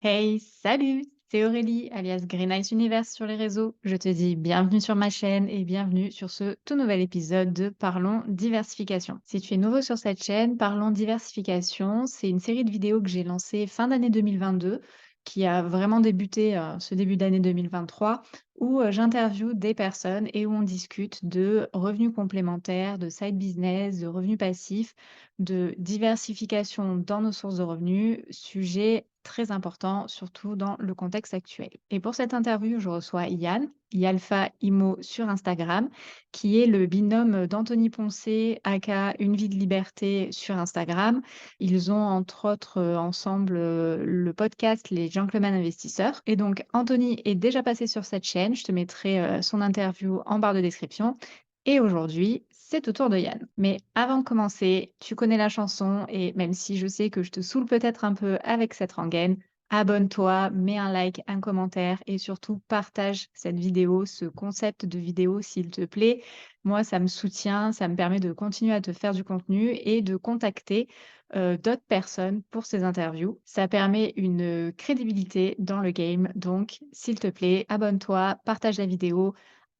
Hey, salut, c'est Aurélie, alias Green Eyes Universe sur les réseaux. Je te dis bienvenue sur ma chaîne et bienvenue sur ce tout nouvel épisode de Parlons Diversification. Si tu es nouveau sur cette chaîne, Parlons Diversification, c'est une série de vidéos que j'ai lancée fin d'année 2022, qui a vraiment débuté ce début d'année 2023, où j'interviewe des personnes et où on discute de revenus complémentaires, de side business, de revenus passifs, de diversification dans nos sources de revenus, sujet très important, surtout dans le contexte actuel. Et pour cette interview, je reçois Yann, Yalfa Imo sur Instagram, qui est le binôme d'Anthony Poncé, aka Une vie de liberté sur Instagram. Ils ont entre autres ensemble le podcast Les Gentlemen Investisseurs. Et donc Anthony est déjà passé sur cette chaîne. Je te mettrai son interview en barre de description. Et aujourd'hui, c'est au tour de Yann. Mais avant de commencer, tu connais la chanson et même si je sais que je te saoule peut-être un peu avec cette rengaine, abonne-toi, mets un like, un commentaire et surtout partage cette vidéo, ce concept de vidéo s'il te plaît. Moi, ça me soutient, ça me permet de continuer à te faire du contenu et de contacter d'autres personnes pour ces interviews. Ça permet une crédibilité dans le game. Donc, s'il te plaît, abonne-toi, partage la vidéo,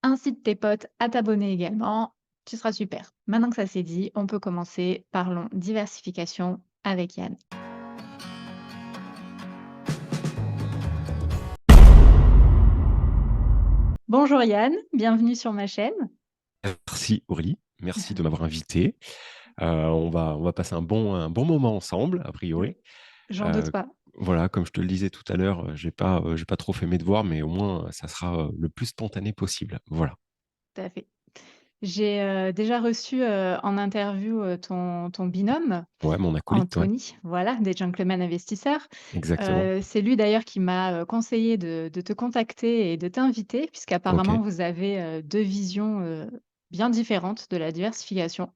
incite tes potes à t'abonner également. Tu seras super. Maintenant que ça c'est dit, on peut commencer. Parlons diversification avec Yann. Bonjour Yann, bienvenue sur ma chaîne. Merci Aurélie, merci de m'avoir invité. On va passer un bon moment ensemble, a Oui, priori. j'en doute Heu, pas, voilà, comme je te le disais tout à l'heure, j'ai pas trop fait mes devoirs, mais au moins, ça sera, le plus spontané possible. Voilà. tout à fait. J'ai déjà reçu en interview ton binôme, Ouais, mon acolyte, ouais, Anthony, voilà, des Gentlemen Investisseurs. exactement. C'est lui d'ailleurs qui m'a conseillé de te contacter et de t'inviter, puisqu'apparemment OK. vous avez deux visions bien différentes de la diversification.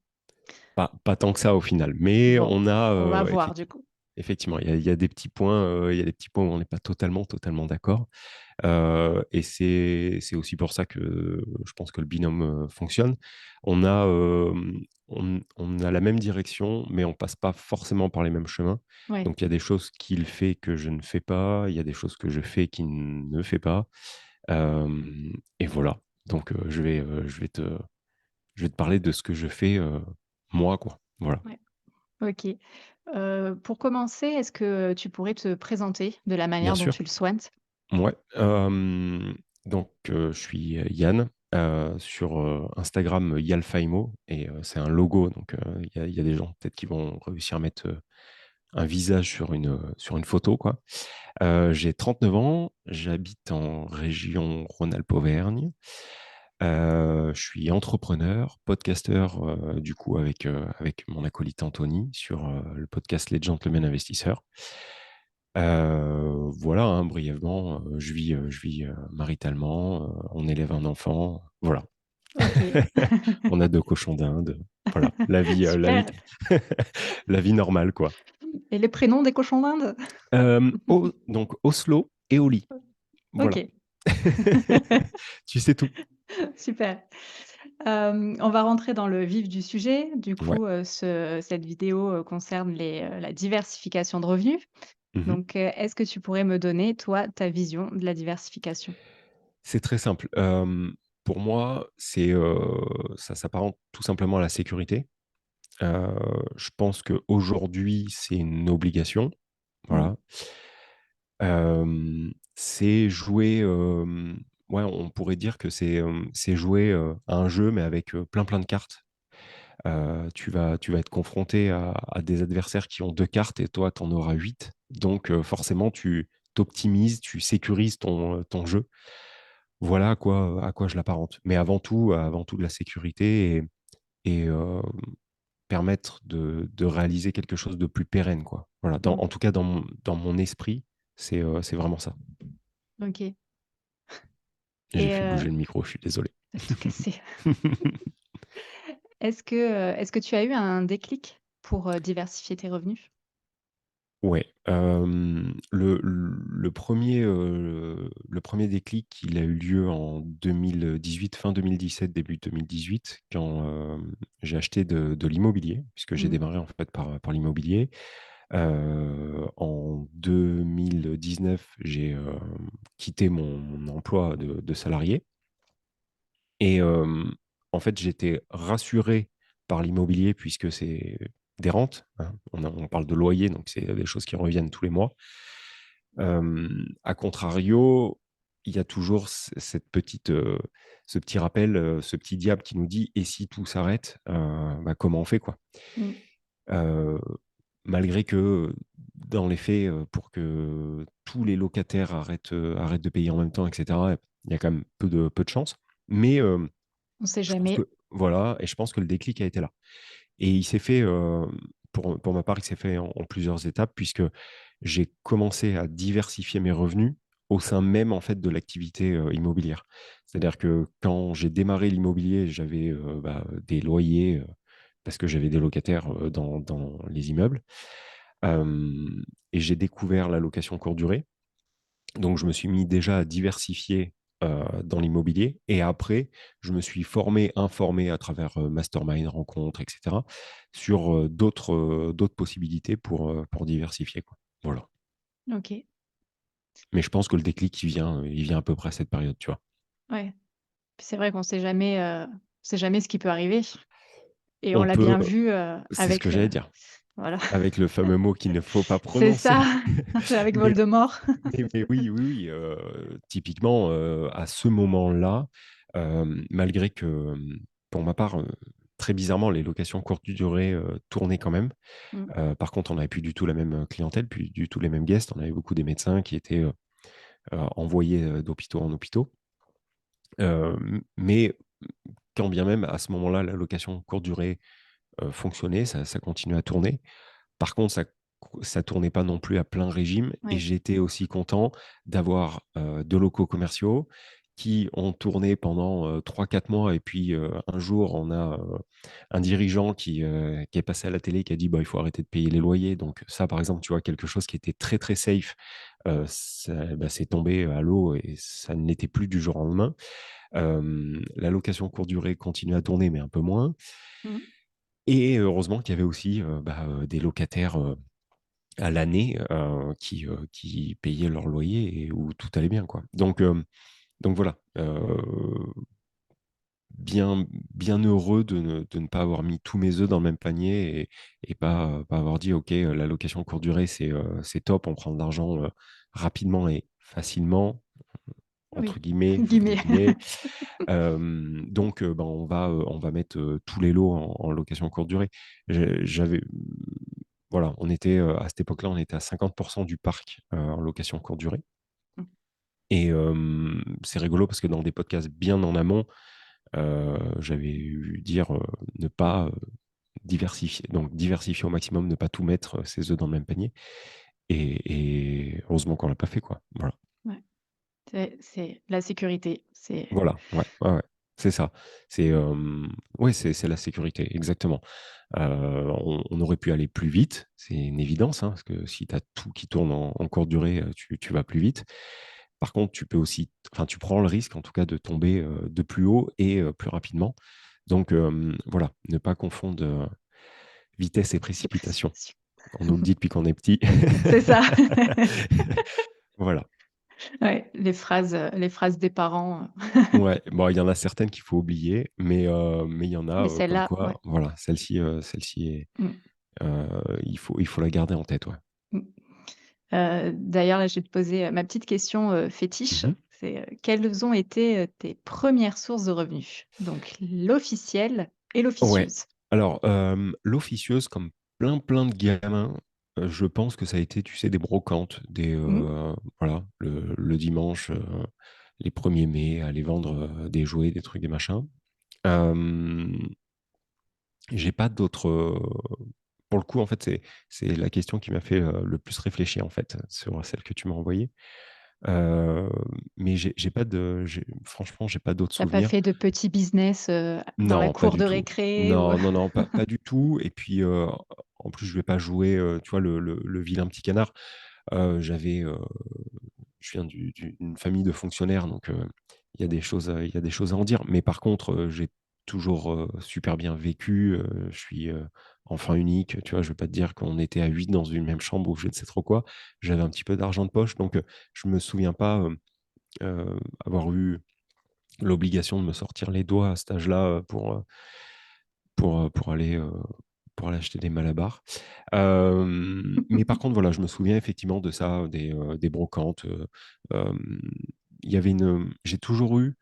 Pas tant que ça au final, mais Bon, on a, on va voir du coup. effectivement, il y a des petits points, il y a des petits points où on n'est pas totalement d'accord. Et c'est aussi pour ça que je pense que le binôme, fonctionne. On a la même direction, mais on passe pas forcément par les mêmes chemins. Ouais. Donc il y a des choses qu'il fait que je ne fais pas, il y a des choses que je fais qu'il ne fait pas. Et voilà. Donc je vais te parler de ce que je fais, moi, quoi. Voilà. Ouais, OK. Pour commencer, est-ce que tu pourrais te présenter de la Bien manière dont sûr. tu le souhaites? Ouais, donc je suis, Yann, sur, Instagram, Yalfaimo et c'est un logo donc il y a des gens peut-être qui vont réussir à mettre, un visage sur une photo quoi. J'ai 39 ans, j'habite en région Rhône-Alpes-Auvergne. Je suis entrepreneur, podcasteur, du coup avec mon acolyte Anthony sur, le podcast Les Gentlemen Investisseurs. Voilà, hein, brièvement, je vis maritalement, on élève un enfant, voilà. OK. On a 2 cochons d'Inde, voilà, la vie Super. la vie normale, quoi. Et les prénoms des cochons d'Inde? Donc Oslo et Oli, voilà. OK. Tu sais tout. Super. On va rentrer dans le vif du sujet. Du Ouais. coup, cette vidéo, concerne la diversification de revenus. Mmh. Donc, est-ce que tu pourrais me donner, toi, ta vision de la diversification? C'est très simple. Pour moi, ça s'apparente tout simplement à la sécurité. Heu, je pense qu'aujourd'hui, c'est une obligation, Mmh. voilà. C'est jouer, ouais, on pourrait dire que c'est jouer, à un jeu, mais avec, plein de cartes. Tu vas être confronté à des adversaires qui ont 2 cartes et toi, tu en auras 8. Donc forcément, tu t'optimises, tu sécurises ton jeu. Voilà à quoi je l'apparente. Mais avant tout de la sécurité et permettre de réaliser quelque chose de plus pérenne, quoi. Voilà, en OK. tout cas dans mon esprit, c'est vraiment ça. OK. J'ai Et fait bouger le micro, je suis désolé. tu tout cassé. Est-ce que tu as eu un déclic pour, diversifier tes revenus? Ouais, le 1er déclic, il a eu lieu en 2018, fin 2017, début 2018, quand, j'ai acheté de l'immobilier, puisque j'ai Mmh. démarré en fait par l'immobilier. En 2019, j'ai, quitté mon emploi de salarié et en fait, j'étais rassuré par l'immobilier puisque c'est des rentes, hein. On parle de loyer, donc c'est des choses qui reviennent tous les mois. À contrario, il y a toujours cette petite, ce petit rappel, ce petit diable qui nous dit: «Et si tout s'arrête, bah, comment on fait, quoi?» Mmh. Heu, Malgré que, dans les faits, pour que tous les locataires arrêtent de payer en même temps et cetera, il y a quand même peu de chance. Mais, On sait je pense jamais. que voilà, et je pense que le déclic a été là. Et il s'est fait, pour ma part, il s'est fait en plusieurs étapes puisque j'ai commencé à diversifier mes revenus au sein même, en fait, de l'activité, immobilière. C'est-à-dire que quand j'ai démarré l'immobilier, j'avais, bah, des loyers, parce que j'avais des locataires, dans les immeubles. Hem Et j'ai découvert la location courte durée. Donc je me suis mis déjà à diversifier, dans l'immobilier et après je me suis formé, informé à travers, mastermind, rencontres et cetera, sur, d'autres possibilités pour diversifier, quoi. Voilà. OK. Mais je pense que le déclic, il vient à peu près à cette période, tu vois? Ouais. Puis c'est vrai qu'on sait jamais ce qui peut arriver et on On l'a peut bien vu, c'est ce que avec, j'allais dire, voilà. avec le fameux mot qu'il ne faut pas C'est prononcer. ça, avec Mais Voldemort. mais oui, oui, oui, typiquement, à ce moment-là, malgré que, pour ma part, très bizarrement, les locations courte durée, tournaient quand même. Mmh. Par contre, on n'avait plus du tout la même, clientèle, plus du tout les mêmes guests. On avait beaucoup des médecins qui étaient, envoyés, d'hôpitaux en hôpitaux. Mais quand bien même, à ce moment-là, la location courte durée, fonctionnait, ça continuait à tourner. Par contre, ça tournait pas non plus à plein régime et Oui. j'étais aussi content d'avoir, 2 locaux commerciaux qui ont tourné pendant, 3-4 mois et puis, un jour, on a, un dirigeant qui est passé à la télé, qui a dit: «Bah, il faut arrêter de payer les loyers». Donc ça, par exemple, tu vois, quelque chose qui était très, très safe, ça bah, c'est tombé à l'eau et ça ne l'était plus du jour au lendemain. La location courte durée continue à tourner mais un peu moins Mmh. et heureusement qu'il y avait aussi, bah, des locataires, à l'année, qui payaient leur loyer et où tout allait bien, quoi. Donc voilà, bien heureux de ne pas avoir mis tous mes œufs dans le même panier et pas avoir dit: «OK, la location courte durée, c'est top, on prend de l'argent, rapidement et facilement», entre Oui, guillemets, j'ouvre des guillemets. guillemets. Donc ben, on va mettre, tous les lots en location courte durée. J'avais voilà, on était, à cette époque-là, on était à 50 du parc, en location courte durée Mmh. et c'est rigolo parce que dans des podcasts bien en amont, j'avais eu dire, ne pas, diversifier, donc diversifier au maximum, ne pas tout mettre, ses œufs dans le même panier et heureusement qu'on l'a pas fait, quoi. Voilà. Ouais. C'est la sécurité. C'est Voilà, ouais, ouais, ouais, c'est ça. C'est, ouais, c'est la sécurité, exactement. On aurait pu aller plus vite, c'est une évidence, hein, parce que si tu as tout qui tourne en courte durée, tu vas plus vite. Par contre, tu peux aussi enfin, tu prends le risque, en tout cas, de tomber, de plus haut et plus rapidement. Donc voilà, ne pas confondre, vitesse et les précipitation. précipitations. On nous le dit depuis qu'on est petit. C'est ça. Voilà. Ouais, les phrases des parents, Ouais, bon, il y en a certaines qu'il faut oublier, mais il y en a, mais comme celle-là, ouais. quoi, voilà, celle-ci est, Mmh. il faut la garder en tête, ouais. Mmh. D'ailleurs, là, je vais te poser, ma petite question, fétiche. Mmh. C'est, quelles ont été, tes premières sources de revenus? Donc l'officielle et Ouais. l'officieuse. Alors, l'officieuse, comme plein de gamins, je pense que ça a été, tu sais, des brocantes, Mmh. voilà, le dimanche, les 1er mai, aller vendre, des jouets, des trucs, des machins. Hem, j'ai pas d'autres, pour le coup, en fait, c'est la question qui m'a fait, le plus réfléchir, en fait, sur celle que tu m'as envoyée. Heu, mais j'ai pas de j'ai franchement, j'ai pas d'autres Tu pas souvenirs. fait de petits business, dans la Non, pas cour du de tout. récré ou Non, non, non, pas du tout et puis, en plus, je vais pas jouer, tu vois, le vilain petit canard. J'avais, je viens d'une famille de fonctionnaires donc il y a des choses à en dire. Mais par contre, j'ai toujours, super bien vécu, je suis, enfant unique, tu vois? Je vais pas te dire qu'on était à 8 dans une même chambre ou je ne sais trop quoi. J'avais un petit peu d'argent de poche donc je me souviens pas, avoir eu l'obligation de me sortir les doigts à cet âge-là, pour aller acheter des malabars. Mais par contre, voilà, je me souviens effectivement de ça, des brocantes, hem, il y avait j'ai toujours eu,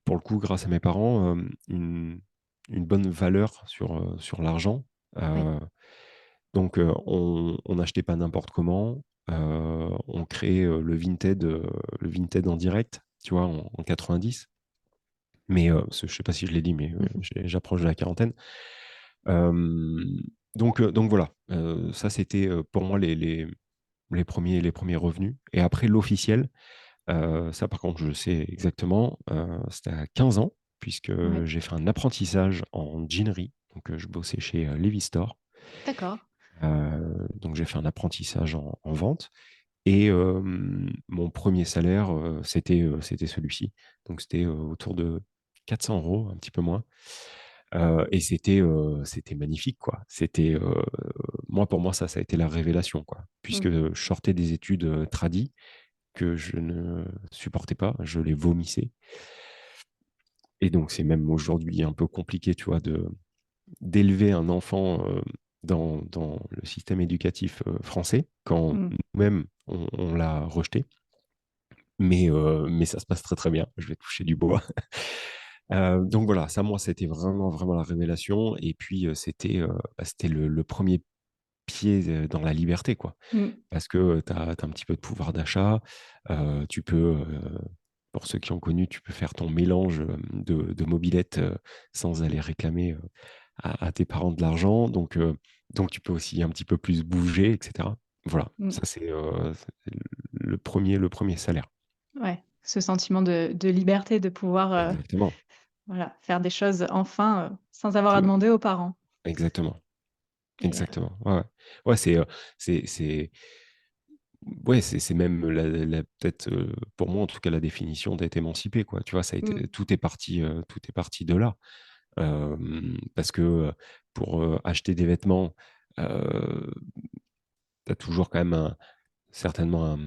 pour le coup, grâce à mes parents, une bonne valeur sur l'argent. Oui. Heu, donc on n'achetait pas n'importe comment, on créait, le Vinted en direct, tu vois? En 90. Mais je sais pas si je l'ai dit, mais j'approche de la quarantaine. Hem, donc voilà, ça c'était, pour moi les premiers revenus et après l'officiel, ça par contre je sais exactement, c'était à 15 ans puisque Ouais. j'ai fait un apprentissage en jeanerie, donc je bossais chez, Levi Strauss. D'accord. Donc j'ai fait un apprentissage en vente et mon premier salaire, c'était celui-ci. Donc c'était, autour de 400 €, un petit peu moins. Et c'était magnifique, quoi. Pour moi, ça a été la révélation, quoi. Mmh. Puisque je sortais des études, tradi que je ne supportais pas, je les vomissais et donc c'est même aujourd'hui un peu compliqué, tu vois, d'élever un enfant, dans le système éducatif, français, quand Mmh. nous-mêmes on l'a rejeté. Mais ça se passe très, très bien, je vais toucher du bois. Donc voilà, ça, moi, c'était vraiment, vraiment la révélation et puis, c'était le 1er pied, dans la liberté, quoi. Mmh. Parce que, tu as un petit peu de pouvoir d'achat, tu peux, pour ceux qui ont connu, tu peux faire ton mélange, de mobylettes, sans aller réclamer, à tes parents de l'argent. Donc tu peux aussi un petit peu plus bouger et cetera. Voilà, Mmh. ça c'est le premier salaire. Ouais, ce sentiment de liberté, de pouvoir, Exactement. voilà, faire des choses enfin, sans avoir à Tout demander aux parents exactement, et exactement. Ouais, ouais. Ouais, c'est ouais, c'est même la peut-être, pour moi en tout cas la définition d'être émancipé, quoi. Tu vois? Ça a mmh, été tout est parti de là. Parce que, pour, acheter des vêtements, heu, tu as toujours quand même certainement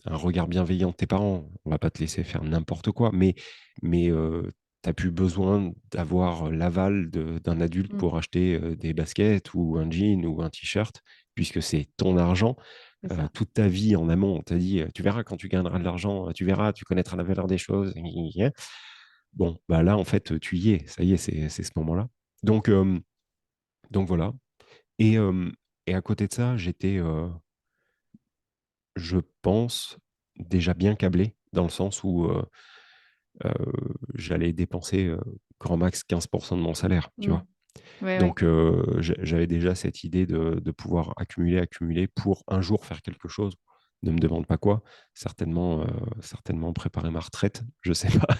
un regard bienveillant de tes parents. On va pas te laisser faire n'importe quoi, mais tu as plus besoin d'avoir l'aval d'un adulte mmh, pour acheter, des baskets ou un jean ou un t-shirt puisque c'est ton argent. c'est ça. Toute ta vie en amont, on t'a dit: «Tu verras quand tu gagneras de l'argent, tu verras, tu connaîtras la valeur des choses». Bon, bah, là, en fait, tu y es, ça y est, c'est ce moment-là. Donc donc voilà et hem et à côté de ça, j'étais, je pense, déjà bien câblé dans le sens où, heu, j'allais dépenser, grand max 15 de mon salaire, tu Mmh. vois? Ouais, ouais. Donc j'avais déjà cette idée de pouvoir accumuler, accumuler pour un jour faire quelque chose. Ne me demande pas quoi, certainement préparer ma retraite, je sais pas,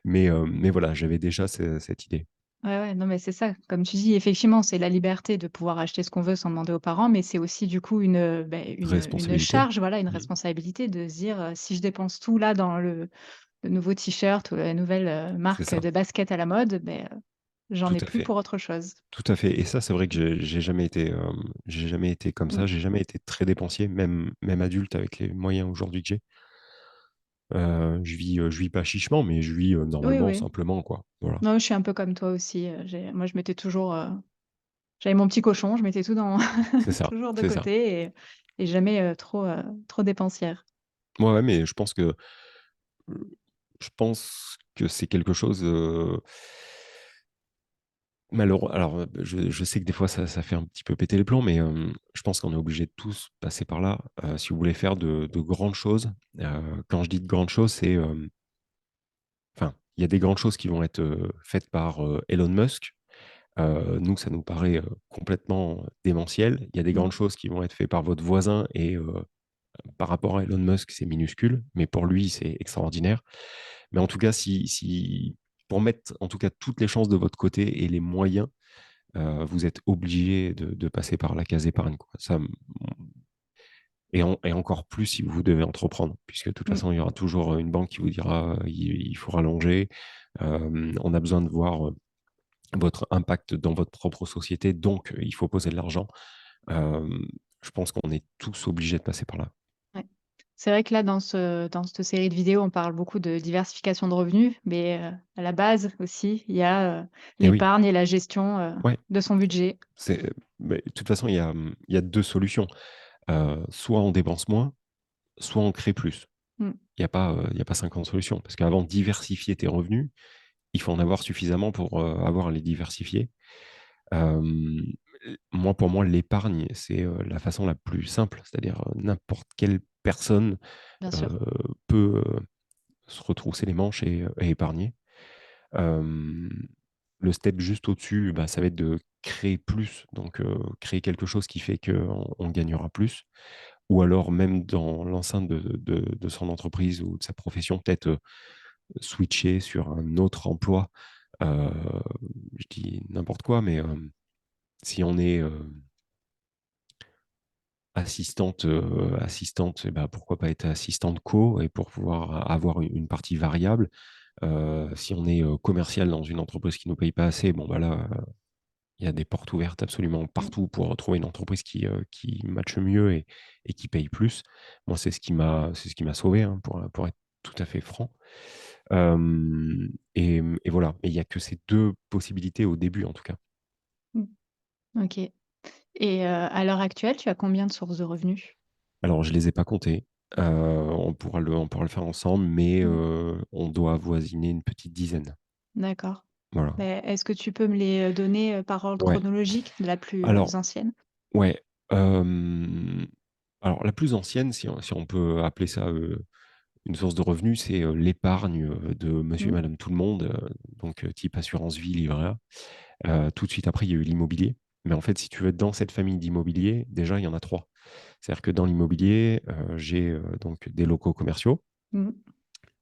mais voilà, j'avais déjà cette idée. Ouais, ouais, non, mais c'est ça. Comme tu dis, effectivement, c'est la liberté de pouvoir acheter ce qu'on veut sans demander aux parents, mais c'est aussi du coup une Responsabilité. charge, voilà, une Mmh, responsabilité de se dire, «Si je dépense tout là dans le nouveau t-shirt ou la nouvelle, c'est marque ça, de basket à la mode, beh, j'en tout ai à plus fait. pour autre chose». Tout à fait et ça, c'est vrai que j'ai jamais été comme ça, Mmh. j'ai jamais été très dépensier, même adulte avec les moyens aujourd'hui que j'ai. Je vis pas chichement, mais je vis, Oui, normalement, oui. simplement, quoi. Voilà, Non, je suis un peu comme toi aussi, moi je mettais toujours, j'avais mon petit cochon, je mettais tout dans c'est ça, toujours de c'est ça. côté et jamais, trop dépensière. Ouais, ouais, mais je pense que c'est quelque chose, alors, je sais que des fois ça fait un petit peu péter les plombs, mais je pense qu'on est obligés de tous passer par là, si vous voulez faire de grandes choses. Quand je dis de grandes choses, c'est, enfin, il y a des grandes choses qui vont être, faites par, Elon Musk. Nous, ça nous paraît, complètement démentiel. Il y a des Mmh. grandes choses qui vont être faites par votre voisin et par rapport à Elon Musk, c'est minuscule, mais pour lui, c'est extraordinaire. Mais en tout cas, si pour mettre, en tout cas, toutes les chances de votre côté et les moyens, vous êtes obligé de passer par la case épargne, quoi. Ça, et encore plus si vous devez entreprendre, puisque de toute Mmh. façon, il y aura toujours, une banque qui vous dira: «Il faut rallonger». On a besoin de voir, votre impact dans votre propre société, donc il faut poser de l'argent. Je pense qu'on est tous obligés de passer par là. Ouais. C'est vrai que là, dans cette série de vidéos, on parle beaucoup de diversification de revenus, mais à la base aussi, il y a, Et oui, l'épargne et la gestion, ouais, de son budget. mais de toute façon, il y a 2 solutions. Soit on dépense moins, soit on crée plus. Mmh, Il y a pas 50 solutions parce qu'avant de diversifier tes revenus, il faut en avoir suffisamment pour, avoir à les diversifier. Hem, Moi, pour moi, l'épargne, c'est, la façon la plus simple. C'est-à-dire, n'importe quelle personne, bien sûr. heu, peut, se retrousser les manches et épargner. Hem, le step juste au-dessus, bah, ça va être de créer plus, donc créer quelque chose qui fait qu'on gagnera plus ou alors même dans l'enceinte de son entreprise ou de sa profession, peut-être, switcher sur un autre emploi. Heu, je dis n'importe quoi, mais si on est, assistante et bah, pourquoi pas être assistante co et pour pouvoir avoir une partie variable. Si on est, commercial dans une entreprise qui nous paye pas assez, bon, bah, là, il y a des portes ouvertes absolument Mmh, partout pour trouver une entreprise qui matche mieux et qui paye plus. Moi, c'est ce qui m'a sauvé, hein, pour être tout à fait franc. Et voilà. Et il y a que ces 2 possibilités au début, en tout cas. mmh, OK. Et à l'heure actuelle, tu as combien de sources de revenus? Alors je les ai pas comptés, on pourra le faire ensemble, mais Mmh, on doit avoisiner une petite dizaine. d'accord. Voilà. Beh, est-ce que tu peux me les, donner, par ordre Ouais. chronologique, de la plus, Alors ancienne? ouais, hem, alors la plus ancienne, si on peut appeler ça, une source de revenus, c'est, l'épargne, de monsieur et Mmh, madame tout le monde, donc type assurance vie, livret A. Tout de suite après, il y a eu l'immobilier. Mais en fait, si tu veux, dans cette famille d'immobilier, déjà, il y en a 3. C'est-à-dire que dans l'immobilier, j'ai, donc des locaux commerciaux, mmh,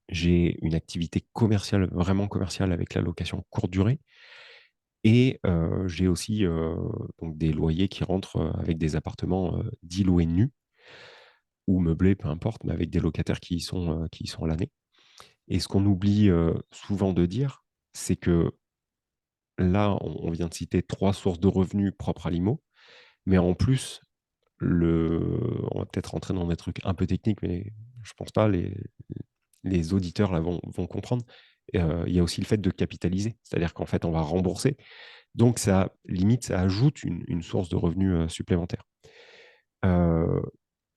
j'ai une activité commerciale, vraiment commerciale avec la location courte durée et j'ai aussi, donc des loyers qui rentrent, avec des appartements, dits loués nus ou meublés, peu importe, mais avec des locataires qui y sont à l'année. Et ce qu'on oublie, souvent de dire, c'est que là, on vient de citer 3 sources de revenus propres à l'IMO, mais en plus, on va peut-être rentrer dans des trucs un peu techniques, mais je pense pas, les auditeurs là vont comprendre. Il y a aussi le fait de capitaliser, c'est-à-dire qu'en fait, on va rembourser. Donc ça limite, ça ajoute une source de revenus, supplémentaire. Heu,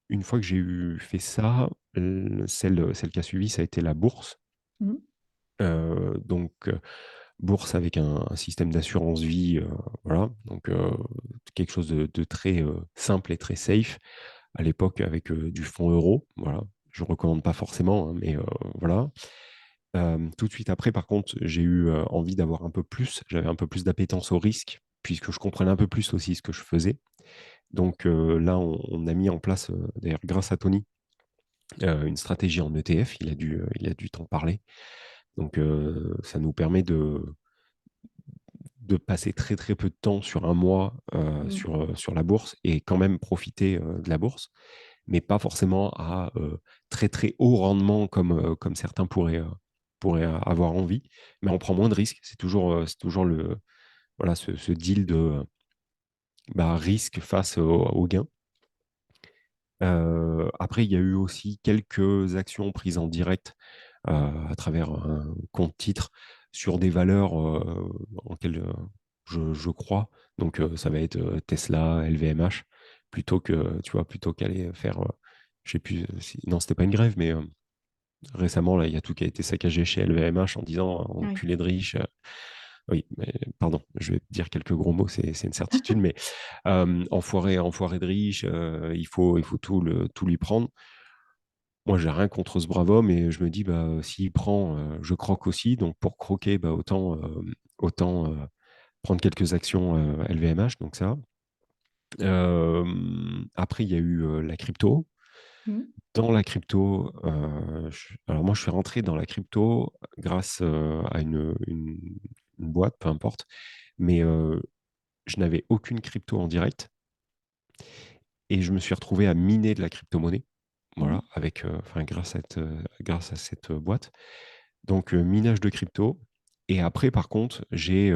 une fois que j'ai eu fait ça, celle qui a suivi, ça a été la bourse. mmh, Donc bourse avec un système d'assurance vie, voilà, donc quelque chose de très, simple et très safe. À l'époque avec, du fonds euro, voilà. Je recommande pas forcément, hein, mais voilà. Tout de suite après, par contre, j'ai eu, envie d'avoir un peu plus. J'avais un peu plus d'appétence au risque, puisque je comprenais un peu plus aussi ce que je faisais. Donc là, on a mis en place, d'ailleurs grâce à Tony, une stratégie en ETF. Il a dû t'en parler. Donc ça nous permet de passer très, très peu de temps sur un mois, mmh, sur la bourse et quand même profiter, de la bourse, mais pas forcément à, très, très haut rendement comme certains pourraient avoir envie. Mais on prend moins de risques. C'est toujours le voilà, ce deal de, bah, risque face au gain. Après, il y a eu aussi quelques actions prises en direct, à travers un compte titre sur des valeurs, en quelles, je crois. Donc, ça va être, Tesla, LVMH, plutôt que tu vois, plutôt qu'aller faire, je sais plus, si non, c'était pas une grève, mais, récemment, là, il y a tout qui a été saccagé chez LVMH en disant: oui. «Enculé de riches», oui, mais pardon, je vais dire quelques gros mots, c'est une certitude, mais enfoiré de riche, il faut tout lui prendre. Moi, j'ai rien contre ce brave homme et je me dis: «Bah, s'il prend, je croque aussi», donc pour croquer, bah, autant, prendre quelques actions, LVMH, donc ça. Après, il y a eu, la crypto. Mmh, Dans la crypto, alors moi, je suis rentré dans la crypto grâce, à une boîte, peu importe, mais je n'avais aucune crypto en direct et je me suis retrouvé à miner de la crypto-monnaie. mmh, Voilà, avec, enfin grâce à cette, boîte. Donc minage de crypto et après par contre, j'ai,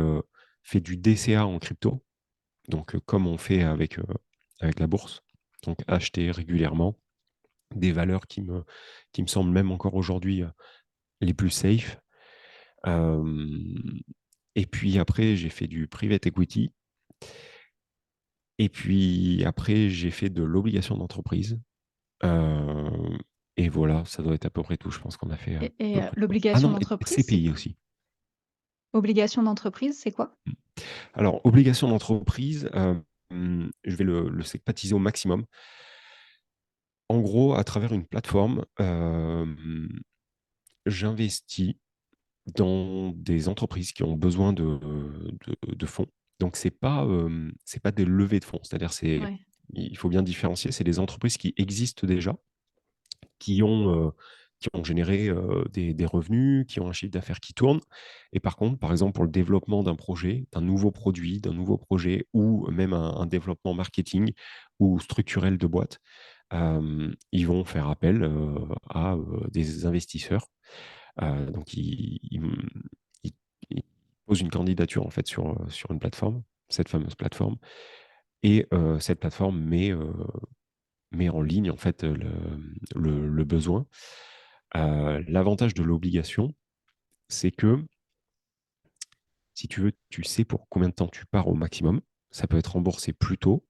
fait du DCA en crypto, donc comme on fait avec la bourse, donc acheter régulièrement des valeurs qui me semblent même encore aujourd'hui les plus safe. Et puis après, j'ai fait du private equity. Et puis après, j'ai fait de l'obligation d'entreprise. Euh, et voilà, ça doit être à peu près tout. Je pense qu'on a fait à Et peu près le tour. Ah l'obligation non, et d'entreprise, c'est CPI quoi? aussi. Obligation d'entreprise, c'est quoi? Mm. Alors, obligation d'entreprise, je vais le segmatiser au maximum. En gros, à travers une plateforme, j'investis dans des entreprises qui ont besoin de fonds. Donc, c'est pas des levées de fonds. C'est-à-dire, Ouais, il faut bien différencier, c'est des entreprises qui existent déjà, qui ont, euh, qui ont généré des revenus, qui ont un chiffre d'affaires qui tourne. Et par contre, par exemple, pour le développement d'un projet, d'un nouveau produit, d'un nouveau projet, ou même un développement marketing ou structurel de boîte, ils vont faire appel à des investisseurs. Donc, ils- ils posent une candidature en fait sur une plateforme, cette fameuse plateforme, et cette plateforme met en ligne en fait le besoin. L'avantage de l'obligation, c'est que si tu veux, tu sais pour combien de temps tu pars au maximum. Ça peut être remboursé plus tôt,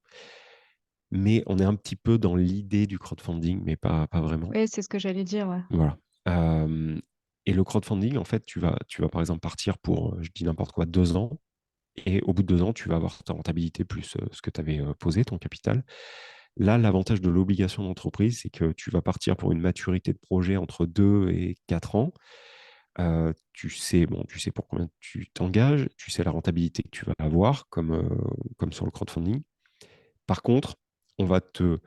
mais on est un petit peu dans l'idée du crowdfunding, mais pas vraiment. ouais, c'est ce que j'allais dire, ouais. Voilà. Et le crowdfunding, en fait, tu vas par exemple partir pour, je dis n'importe quoi, 2 ans. Et au bout de 2 ans, tu vas avoir ta rentabilité plus ce que tu avais posé, ton capital. Là, l'avantage de l'obligation d'entreprise, c'est que tu vas partir pour une maturité de projet entre 2 et 4 ans. Tu sais pour combien tu t'engages, tu sais la rentabilité que tu vas avoir, comme sur le crowdfunding. Par contre, on va te,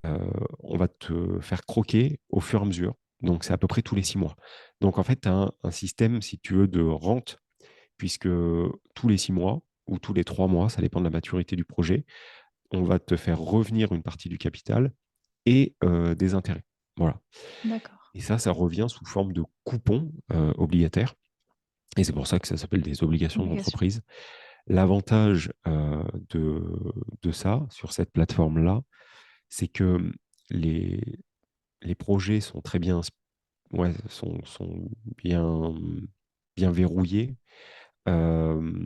on va te faire croquer au fur et à mesure. Donc, c'est à peu près tous les 6 mois. Donc, en fait, tu as un système, si tu veux, de rente, puisque tous les 6 mois ou tous les 3 mois, ça dépend de la maturité du projet, on va te faire revenir une partie du capital et des intérêts. Voilà. D'accord. Et ça revient sous forme de coupons obligataires. Et c'est pour ça que ça s'appelle des obligations Obligation. d'entreprise. L'avantage de ça, sur cette plateforme-là, c'est que les, les projets sont très bien, ouais, sont bien verrouillés. Euh,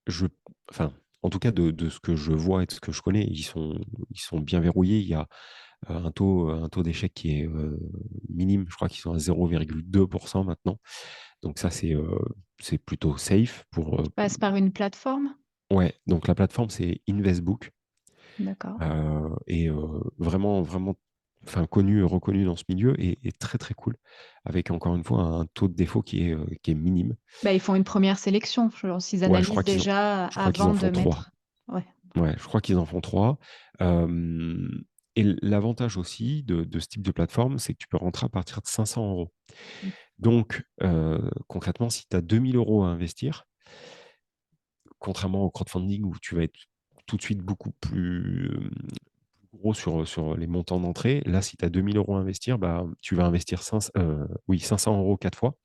je, enfin, en tout cas, de ce que je vois et de ce que je connais, ils sont bien verrouillés. Il y a un taux d'échec qui est minime. Je crois qu'ils sont à 0,2% maintenant. Donc ça, c'est plutôt safe Tu passes par une plateforme? Ouais, donc la plateforme, c'est Investbook. D'accord. Et vraiment, vraiment enfin, connu, reconnu dans ce milieu et très, très cool. Avec encore une fois un taux de défaut qui est minime. Bah, ils font une première sélection, je pense qu'ils Ouais, analysent déjà je crois qu'ils avant en de font trois. mettre ouais. Ouais, je crois qu'ils en font trois. Euh, et l'avantage aussi de ce type de plateforme, c'est que tu peux rentrer à partir de 500 euros. Mmh. Donc, concrètement, si tu as 2 000 € à investir, contrairement au crowdfunding où tu vas être tout de suite beaucoup plus gros sur les montants d'entrée, là, si tu as 2 000 € à investir, bah, tu vas investir 500 € 4 fois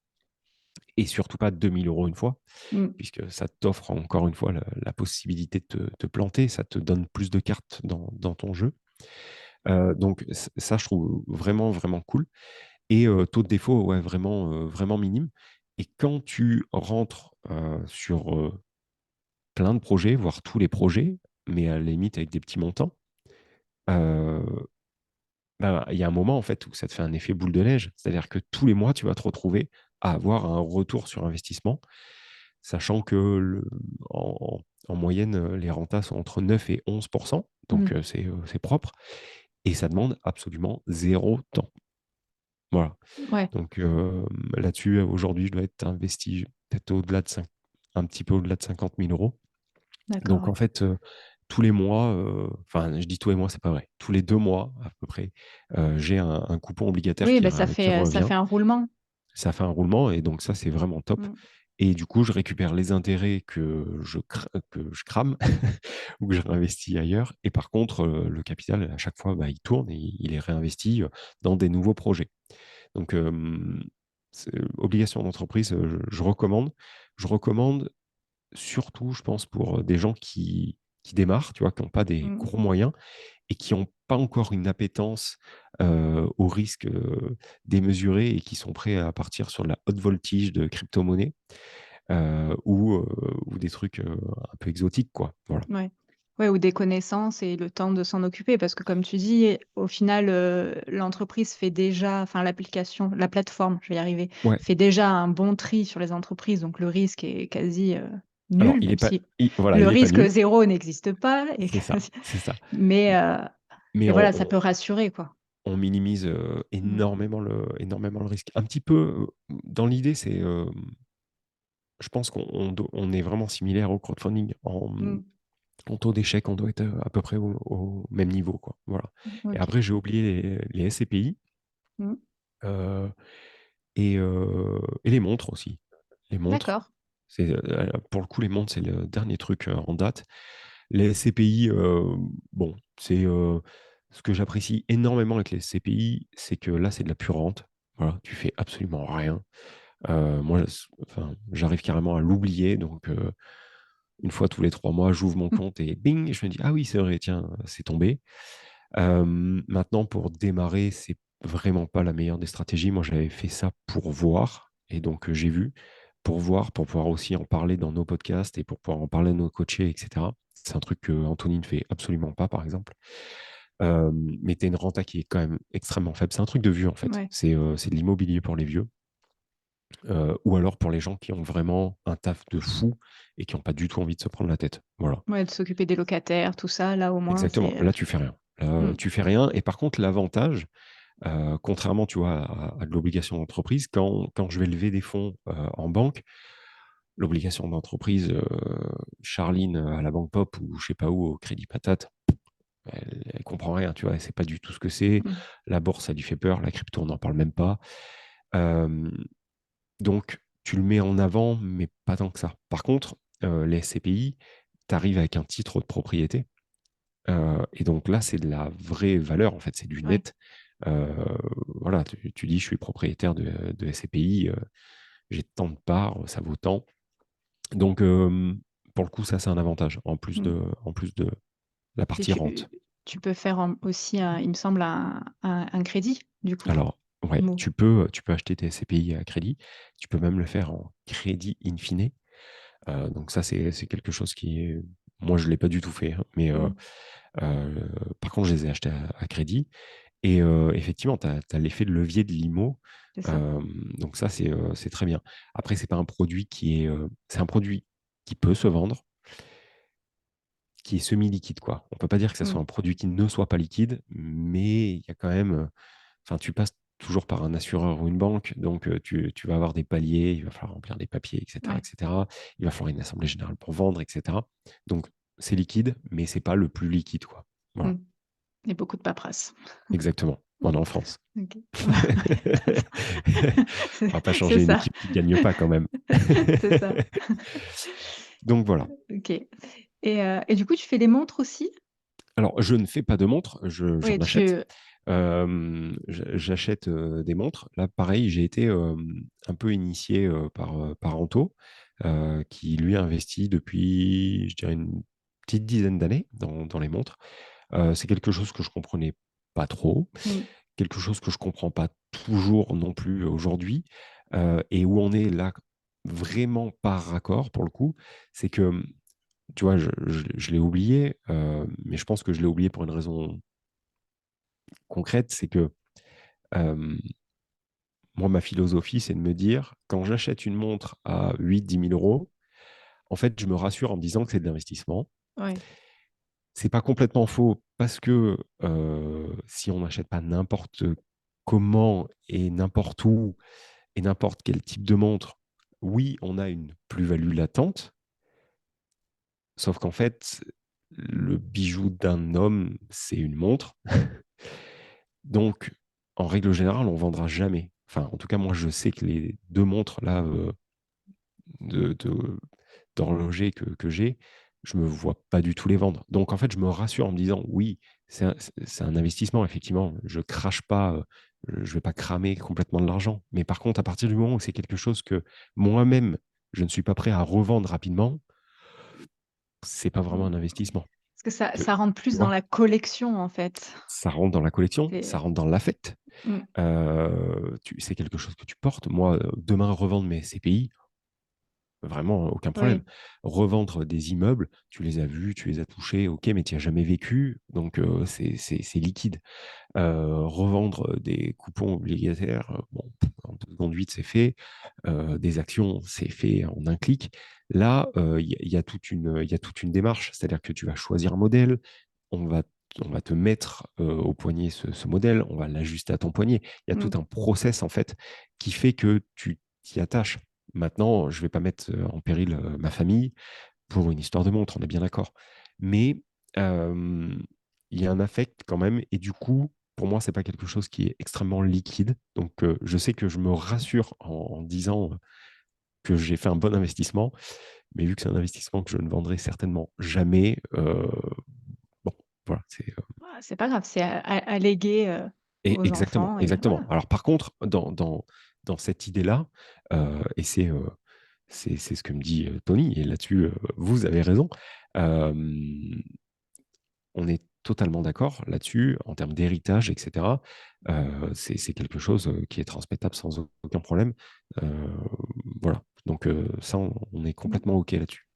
et surtout pas 2 000 € une fois, Mmh. puisque ça t'offre encore une fois la possibilité de te planter, ça te donne plus de cartes dans ton jeu. Donc, ça, je trouve vraiment, vraiment cool. Et taux de défaut, ouais, vraiment, vraiment minime. Et quand tu rentres sur plein de projets, voire tous les projets, mais à la limite avec des petits montants, euh, bah, il y a un moment en fait où ça te fait un effet boule de neige. C'est-à-dire que tous les mois, tu vas te retrouver à avoir un retour sur investissement, sachant que en moyenne, les rentas sont entre 9 et 11%. Donc, Mmh. c'est propre. Et ça demande absolument zéro temps. Voilà. Ouais, Donc, là-dessus, aujourd'hui, je dois être investi peut-être un petit peu au-delà de 50 000 €. d'accord, Donc, ouais. en fait, tous les mois, enfin, je dis tous les mois, c'est pas vrai. Tous les 2 mois, à peu près, j'ai un coupon obligataire Oui, bah, qui ça revient. fait un roulement. Ça fait un roulement et donc ça, c'est vraiment top. Mmh. Et du coup, je récupère les intérêts que je crame ou que je réinvestis ailleurs. Et par contre, le capital, à chaque fois, bah, il tourne et il est réinvesti dans des nouveaux projets. Donc, Obligation d'entreprise, je recommande. Je recommande surtout, je pense, pour des gens qui démarrent, tu vois, qui n'ont pas des Mmh. gros moyens et qui n'ont pas encore une appétence au risque démesuré et qui sont prêts à partir sur de la haute voltige de crypto-monnaie ou des trucs un peu exotiques, quoi. Voilà. Ouais. Ouais, ou des connaissances et le temps de s'en occuper parce que comme tu dis, au final, l'entreprise fait déjà enfin l'application, la plateforme, je vais y arriver, Ouais. fait déjà un bon tri sur les entreprises, donc le risque est quasi, Alors, nul, il est même pas, si voilà, le il est pas risque nul. zéro n'existe pas et C'est ça, que c'est ça. mais Mais mais voilà, ça peut rassurer, quoi. on minimise Mmh. énormément le risque. Un petit peu, dans l'idée, je pense on est vraiment similaire au crowdfunding. Mmh. En taux d'échec, on doit être à peu près au même niveau, quoi. Voilà. Et OK. après, j'ai oublié les SCPI Mmh. euh, et les montres aussi. Les montres, D'accord. pour le coup, les montres, c'est le dernier truc en date. Les SCPI, bon, c'est ce que j'apprécie énormément avec les SCPI, c'est que là, c'est de la pure rente. Voilà, tu fais absolument rien. Moi, enfin, j'arrive carrément à l'oublier, donc une fois tous les 3 mois, j'ouvre mon Mmh. compte et bing, je me dis: «Ah oui, c'est vrai, tiens, c'est tombé». Maintenant pour démarrer, c'est vraiment pas la meilleure des stratégies. Moi, j'avais fait ça pour voir et donc j'ai vu, pour voir, pour pouvoir aussi en parler dans nos podcasts et pour pouvoir en parler à nos coachés et cetera. C'est un truc qu'Anthony ne fait absolument pas, par exemple. Mais tu as une renta qui est quand même extrêmement faible. C'est un truc de vieux, en fait. Ouais. C'est de l'immobilier pour les vieux, ou alors pour les gens qui ont vraiment un taf de fou et qui ont pas du tout envie de se prendre la tête. Voilà. Ouais, de s'occuper des locataires, tout ça, là, au moins, Exactement. c'est, Là, tu fais rien. Là, mmh. tu fais rien et par contre l'avantage, contrairement, tu vois, à de l'obligation d'entreprise, quand je vais lever des fonds, en banque, l'obligation d'entreprise, Charline, à la banque Pop ou je sais pas où, au Crédit Patate, elle comprend rien, tu vois? Elle sait pas du tout ce que c'est. Mmh. La bourse, ça lui fait peur, la crypto, on n'en parle même pas. Hem, donc tu le mets en avant, mais pas tant que ça. Par contre, les SCPI, tu arrives avec un titre de propriété. Et donc là, c'est de la vraie valeur, en fait, c'est du Ouais. net. Heu, voilà, tu dis: «Je suis propriétaire de SCPI, j'ai tant de parts, ça vaut tant». Donc pour le coup, ça, c'est un avantage, Mmh. en plus de la Et partie rente. tu peux faire aussi un il me semble un crédit, du coup? Alors ouais, Mo tu peux acheter tes SCPI à crédit, tu peux même le faire en crédit in fine. Donc ça, c'est quelque chose qui est moi, je ne l'ai pas du tout fait, hein, mais mmh, par contre, je les ai achetés à crédit. Et effectivement, tu as l'effet de levier de l'IMO, c'est ça. donc ça, c'est très bien. Après, c'est pas un produit qui est, c'est un produit qui peut se vendre, qui est semi-liquide, quoi. On peut pas dire que ça Mmh. soit un produit qui ne soit pas liquide, mais il y a quand même, enfin, tu passes toujours par un assureur ou une banque, donc tu vas avoir des paliers, il va falloir remplir des papiers et Ouais. cetera. Il va falloir une assemblée générale pour vendre et cetera. Donc c'est liquide, mais c'est pas le plus liquide, quoi. Mmh. Voilà, Et beaucoup de paperasse. exactement. On est en France. OK. Ouais. On va pas C'est changer une ça. équipe qui gagne pas quand même. C'est ça. Donc voilà. OK. Et du coup, tu fais des montres aussi? Alors je ne fais pas de montres, j'en Oui, achète. tu J'achète, des montres. Là pareil, j'ai été, un peu initié, par Anto, qui lui investit depuis, je dirais une petite dizaine d'années dans les montres. C'est quelque chose que je comprenais pas trop, mmh, quelque chose que je comprends pas toujours non plus aujourd'hui, et où on est là vraiment par raccord pour le coup, c'est que, tu vois, je l'ai oublié, mais je pense que je l'ai oublié pour une raison concrète, c'est que, hem, moi, ma philosophie, c'est de me dire: «Quand j'achète une montre à 8 000 10 000 €, en fait, je me rassure en me disant que c'est de l'investissement». ouais. C'est pas complètement faux parce que, si on n'achète pas n'importe comment et n'importe où et n'importe quel type de montre, oui, on a une plus-value latente, sauf qu'en fait, le bijou d'un homme, c'est une montre. Donc, en règle générale, on vendra jamais. Enfin, en tout cas, moi, je sais que les 2 montres là, de d'horloger que j'ai, je me vois pas du tout les vendre. Donc en fait, je me rassure en me disant: «Oui, c'est un investissement effectivement, je crache pas, je vais pas cramer complètement de l'argent. Mais par contre, à partir du moment où c'est quelque chose que moi-même, je ne suis pas prêt à revendre rapidement, c'est pas vraiment Mmh. un investissement. Parce que ça Que ça rentre tu plus dans vois? la collection, en fait. Ça rentre dans la collection, ça C'est rentre dans l'affect. mmh, Tu c'est quelque chose que tu portes. Moi, demain revendre mes CPI, vraiment aucun problème. oui, Revendre des immeubles, tu les as vus, tu les as touchés, OK, mais tu y as jamais vécu, donc c'est liquide. Revendre des coupons obligataires, bon, en 2 secondes 8, c'est fait. Des actions, c'est fait en un clic. Là, il y a toute une démarche. C'est-à-dire que tu vas choisir un modèle, on va on va te mettre, au poignet ce modèle, on va l'ajuster à ton poignet. Il y a tout mmh, un process, en fait, qui fait que tu t'y attaches. Maintenant, je ne vais pas mettre, en péril, ma famille pour une histoire de montre, on est bien d'accord. Mais, hem, il y a un affect quand même et du coup, pour moi, c'est pas quelque chose qui est extrêmement liquide. Donc, je sais que je me rassure en disant, que j'ai fait un bon investissement, mais vu que c'est un investissement que je ne vendrai certainement jamais, bon, voilà, ah, c'est pas grave, c'est à léguer, et aux exactement, enfants et exactement. voilà. Alors par contre, dans cette idée-là, et c'est ce que me dit, Tony et là-dessus, vous avez raison. Hem, on est totalement d'accord là-dessus, en termes d'héritage et cetera. C'est quelque chose, qui est transmettable sans aucun problème. Heu, voilà, donc ça, on est Mmh. complètement OK là-dessus.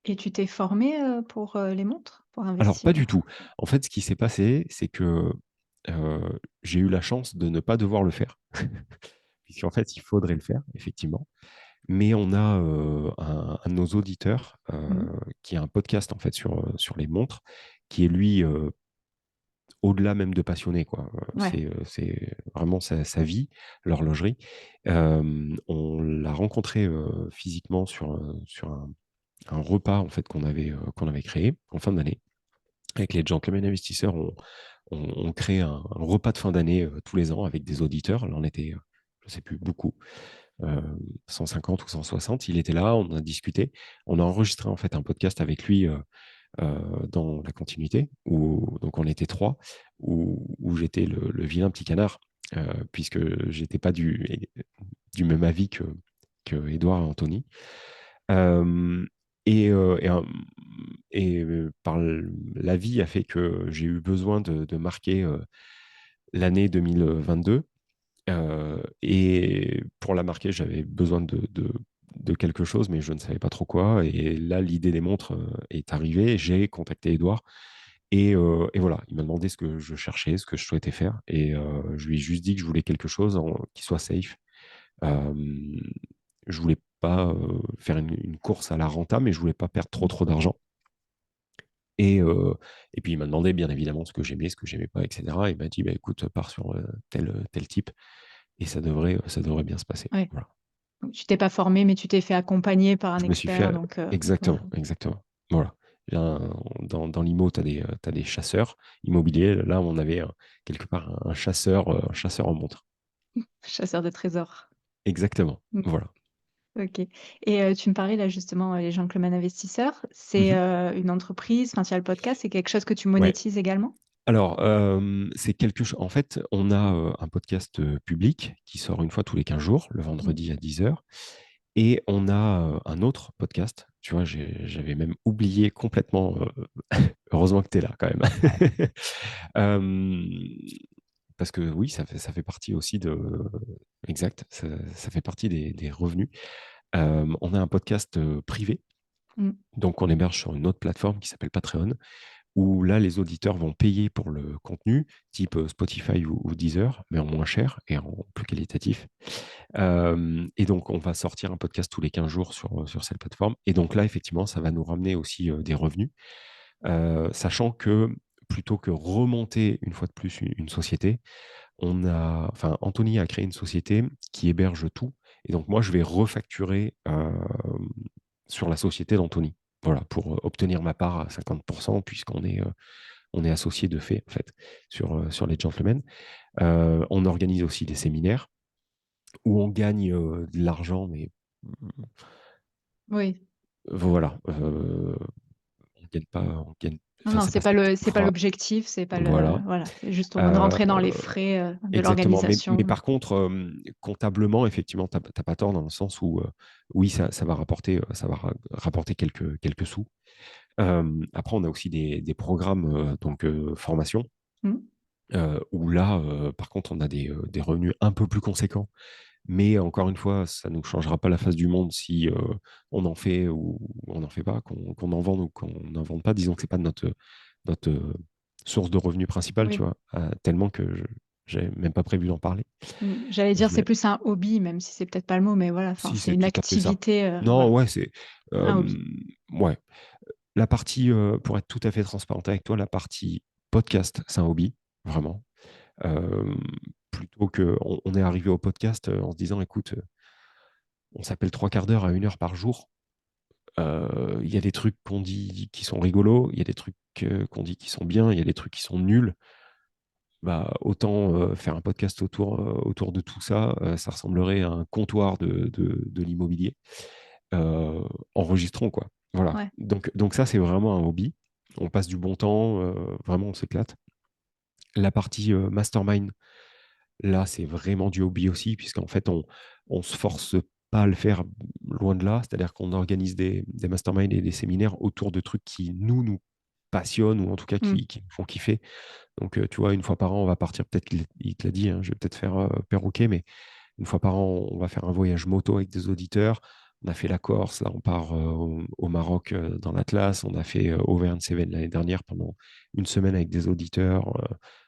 Et tu t'es formé pour, les montres? Pour Alors pas du investir? tout. En fait, ce qui s'est passé, c'est que, j'ai eu la chance de ne pas devoir le faire. Puisqu'en fait, il faudrait le faire, effectivement. Mais on a, un de nos auditeurs, Mmh. qui a un podcast, en fait, sur les montres, qui est lui, au-delà même de passionné, quoi. Ouais. C'est vraiment sa vie, l'horlogerie. On l'a rencontré, physiquement sur un repas, en fait, qu'on avait créé en fin d'année. Avec les gentlemen investisseurs, on crée un repas de fin d'année, tous les ans avec des auditeurs. Là, on était, je ne sais plus, beaucoup, heu, 150 ou 160. Il était là, on a discuté. On a enregistré, en fait, un podcast avec lui, dans la continuité où donc on était 3, où j'étais le vilain petit canard, puisque j'étais pas du même avis que Édouard et Anthony. Hem et par la vie a fait que j'ai eu besoin de marquer, l'année 2022, et pour la marquer, j'avais besoin de quelque chose, mais je ne savais pas trop quoi et là, l'idée des montres, est arrivée. J'ai contacté Édouard et voilà, il m'a demandé ce que je cherchais, ce que je souhaitais faire et je lui ai juste dit que je voulais quelque chose qui soit safe. Hem, je voulais pas, faire une course à la renta, mais je voulais pas perdre trop d'argent et et puis il m'a demandé bien évidemment ce que j'aimais pas et cetera. Il m'a dit: «Bah, écoute, pars sur, tel type et ça devrait bien se passer». Ouais. Voilà. Donc tu t'es pas formé, mais tu t'es fait accompagner par un Je me suis expert fait donc voilà. exactement, exactement. Voilà. Là, dans l'IMO, tu as des chasseurs immobiliers. Là, on avait, quelque part un chasseur en montre. Chasseur de trésors. Exactement, Mmh. voilà. OK et tu me parlais là justement, les Gentlemen Investisseurs, c'est, Mmh. une entreprise, enfin tu as le podcast, c'est quelque chose que tu Ouais. monétises également? Alors, c'est quelque chose. En fait, on a, un podcast, public qui sort une fois tous les 15 jours, le Mmh. vendredi à 10h et on a, un autre podcast. Tu vois, j'avais même oublié complètement, heureusement que tu es là quand même. Ouais. Hem, parce que oui, ça fait partie aussi de exact, ça fait partie des revenus. On a un podcast, privé, Mmh. donc on héberge sur une autre plateforme qui s'appelle Patreon, où là, les auditeurs vont payer pour le contenu, type, Spotify ou Deezer, mais en moins cher et en plus qualitatif. Et donc on va sortir un podcast tous les 15 jours sur cette plateforme et donc là, effectivement, ça va nous ramener aussi, des revenus. Sachant que plutôt que remonter une fois de plus une société, Anthony a créé une société qui héberge tout et donc moi je vais refacturer, sur la société d'Anthony. Voilà, pour, obtenir ma part à 50 on est associés de fait, en fait, sur les Gentlemen. On organise aussi des séminaires où on gagne, de l'argent, mais, Oui. voilà, on gagne Non, Enfin, non, c'est pas ce que tu c'est pas feras. l'objectif, c'est pas le Voilà. voilà, c'est juste au moins de Euh, rentrer dans les frais, de Exactement. Mais l'organisation. par contre, comptablement, effectivement, t'as pas tort dans le sens où, oui, ça va rapporter, rapporter quelques sous. Après, on a aussi des programmes donc formation Mmh. où là, par contre, on a des revenus un peu plus conséquents. Mais encore une fois, ça ne nous changera pas la face du monde si on en fait ou on n'en fait pas, qu'on en vende ou qu'on n'en vende pas. Disons que c'est pas notre source de revenus principale, tu Oui. vois, tellement que je n'avais même pas prévu d'en parler. J'allais dire Je c'est l'ai- plus un hobby, même si c'est peut-être pas le mot, mais voilà, enfin, Si, c'est c'est une tout à fait ça. activité, Non, voilà, ouais, c'est. un hobby. Ouais. La partie, pour être tout à fait transparent avec toi, la partie podcast, c'est un hobby, vraiment. Euh, Plutôt que. On est arrivé au podcast en se disant, écoute, on s'appelle 3 quarts d'heure à 1 heure par jour. Il y a des trucs qu'on dit qui sont rigolos, il y a des trucs qu'on dit qui sont bien, il y a des trucs qui sont nuls. Bah, autant faire un podcast autour de tout ça, ça ressemblerait à un comptoir de l'immobilier. Enregistrons, quoi. Voilà. Ouais. Donc ça, c'est vraiment un hobby. On passe du bon temps, vraiment, on s'éclate. La partie mastermind, là, c'est vraiment du hobby aussi, puisqu'en fait, on se force pas à le faire loin de là. C'est-à-dire qu'on organise des masterminds et des séminaires autour de trucs qui nous passionnent ou en tout cas Mmh. qui nous font kiffer. Donc, tu vois, une fois par an, on va partir, peut-être il te l'a dit, hein, je vais peut-être faire perroquet, mais une fois par an, on va faire un voyage moto avec des auditeurs. On a fait la Corse, là, on part au Maroc dans l'Atlas. On a fait Auvergne-Cévennes l'année dernière pendant une semaine avec des auditeurs.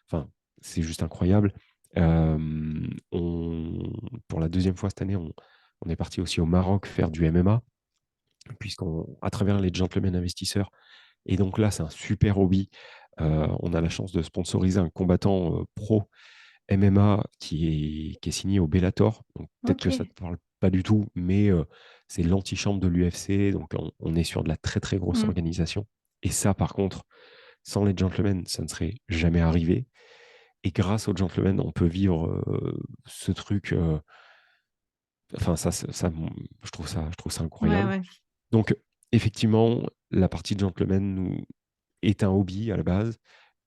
Enfin, c'est juste incroyable. Euh, pour la deuxième fois cette année, on est parti aussi au Maroc faire du MMA, à travers les gentlemen investisseurs. Et donc là, c'est un super hobby. On a la chance de sponsoriser un combattant pro MMA qui est signé au Bellator. Donc peut-être que ça ne OK. te parle pas du tout, mais c'est l'antichambre de l'UFC. Donc on est sur de la très très grosse Mmh. organisation. Et ça, par contre, sans les gentlemen, ça ne serait jamais arrivé. Et grâce aux gentlemen, on peut vivre ce truc. Enfin, je trouve ça Ouais, incroyable. ouais. Donc, effectivement, la partie gentleman est un hobby à la base.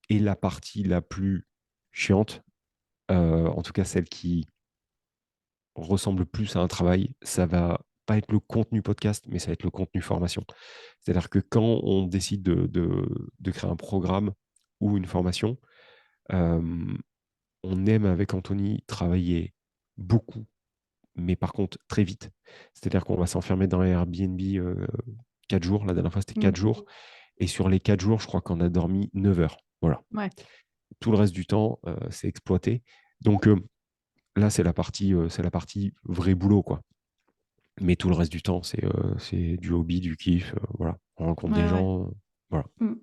Et la partie la plus chiante, en tout cas celle qui ressemble plus à un travail, ça va pas être le contenu podcast, mais ça va être le contenu formation. C'est-à-dire que quand on décide de créer un programme ou une formation, euh, on aime avec Anthony travailler beaucoup, mais par contre très vite. C'est-à-dire qu'on va s'enfermer dans un Airbnb 4 jours. La dernière fois, c'était Mmh. 4 jours. Et sur les 4 jours, je crois qu'on a dormi 9 heures. Voilà. Ouais. Tout le reste du temps, c'est exploité. Donc là, c'est la partie vrai boulot, quoi. Mais tout le reste du temps, c'est du hobby, du kiff. Voilà. On rencontre des Ouais, ouais. gens. Voilà. Mmh.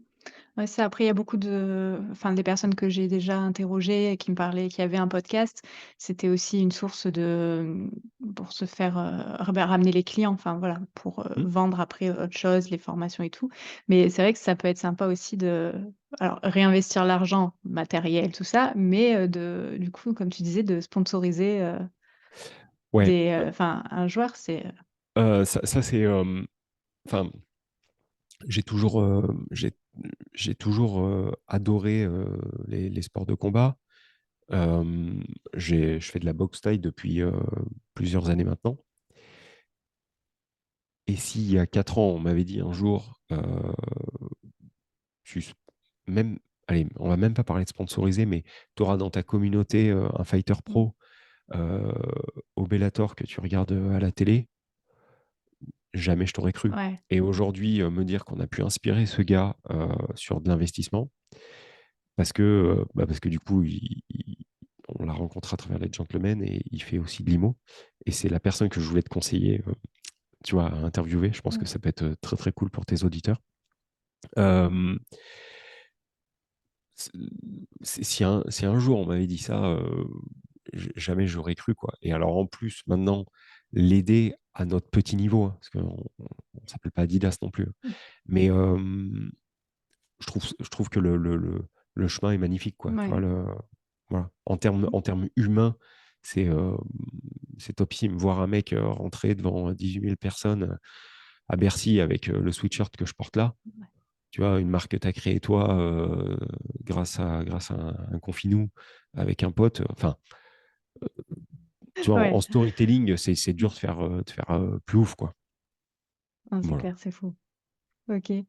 Ouais, c'est après il y a beaucoup de enfin des personnes que j'ai déjà interrogées et qui me parlaient qui avaient un podcast, c'était aussi une source de, pour se faire, ramener les clients, enfin voilà, pour, Hmm. vendre après autre chose, les formations et tout. Mais c'est vrai que ça peut être sympa aussi de alors réinvestir l'argent, matériel, tout ça, mais, de du coup, comme tu disais, de sponsoriser, Ouais. des, enfin un joueur, c'est, Ça c'est. Enfin, j'ai toujours adoré les sports de combat. Je fais de la boxe thaï depuis plusieurs années maintenant. Et si il y a 4 ans, on m'avait dit un jour, tu, même, allez, on va même pas parler de sponsoriser, mais tu auras dans ta communauté un fighter mmh, pro euh, au Bellator que tu regardes à la télé, jamais je t'aurais cru. ouais, Et aujourd'hui, me dire qu'on a pu inspirer ce gars sur de l'investissement, parce que du coup, on l'a rencontré à travers les gentlemen et il fait aussi de l'IMO. Et c'est la personne que je voulais te conseiller, tu vois, à interviewer. Je pense que mmh, ça peut être très très cool pour tes auditeurs. Euh, c'est- si un jour on m'avait dit ça, jamais j'aurais cru, quoi. Et alors en plus, maintenant, l'aider à notre petit niveau, hein, parce qu'on ne s'appelle pas Adidas non plus, hein. mmh, Mais je trouve que le chemin est magnifique, quoi. Tu vois, ouais, voilà. En termes humains, c'est c'est topissime. Voir un mec rentrer devant 18 000 personnes à Bercy avec le sweatshirt que je porte là, tu vois, une marque que tu as créée toi grâce à un confinou avec un pote. Enfin, tu vois, en Ouais. storytelling, c'est dur de faire plus ouf, quoi. Non, c'est Voilà. clair, c'est fou. OK et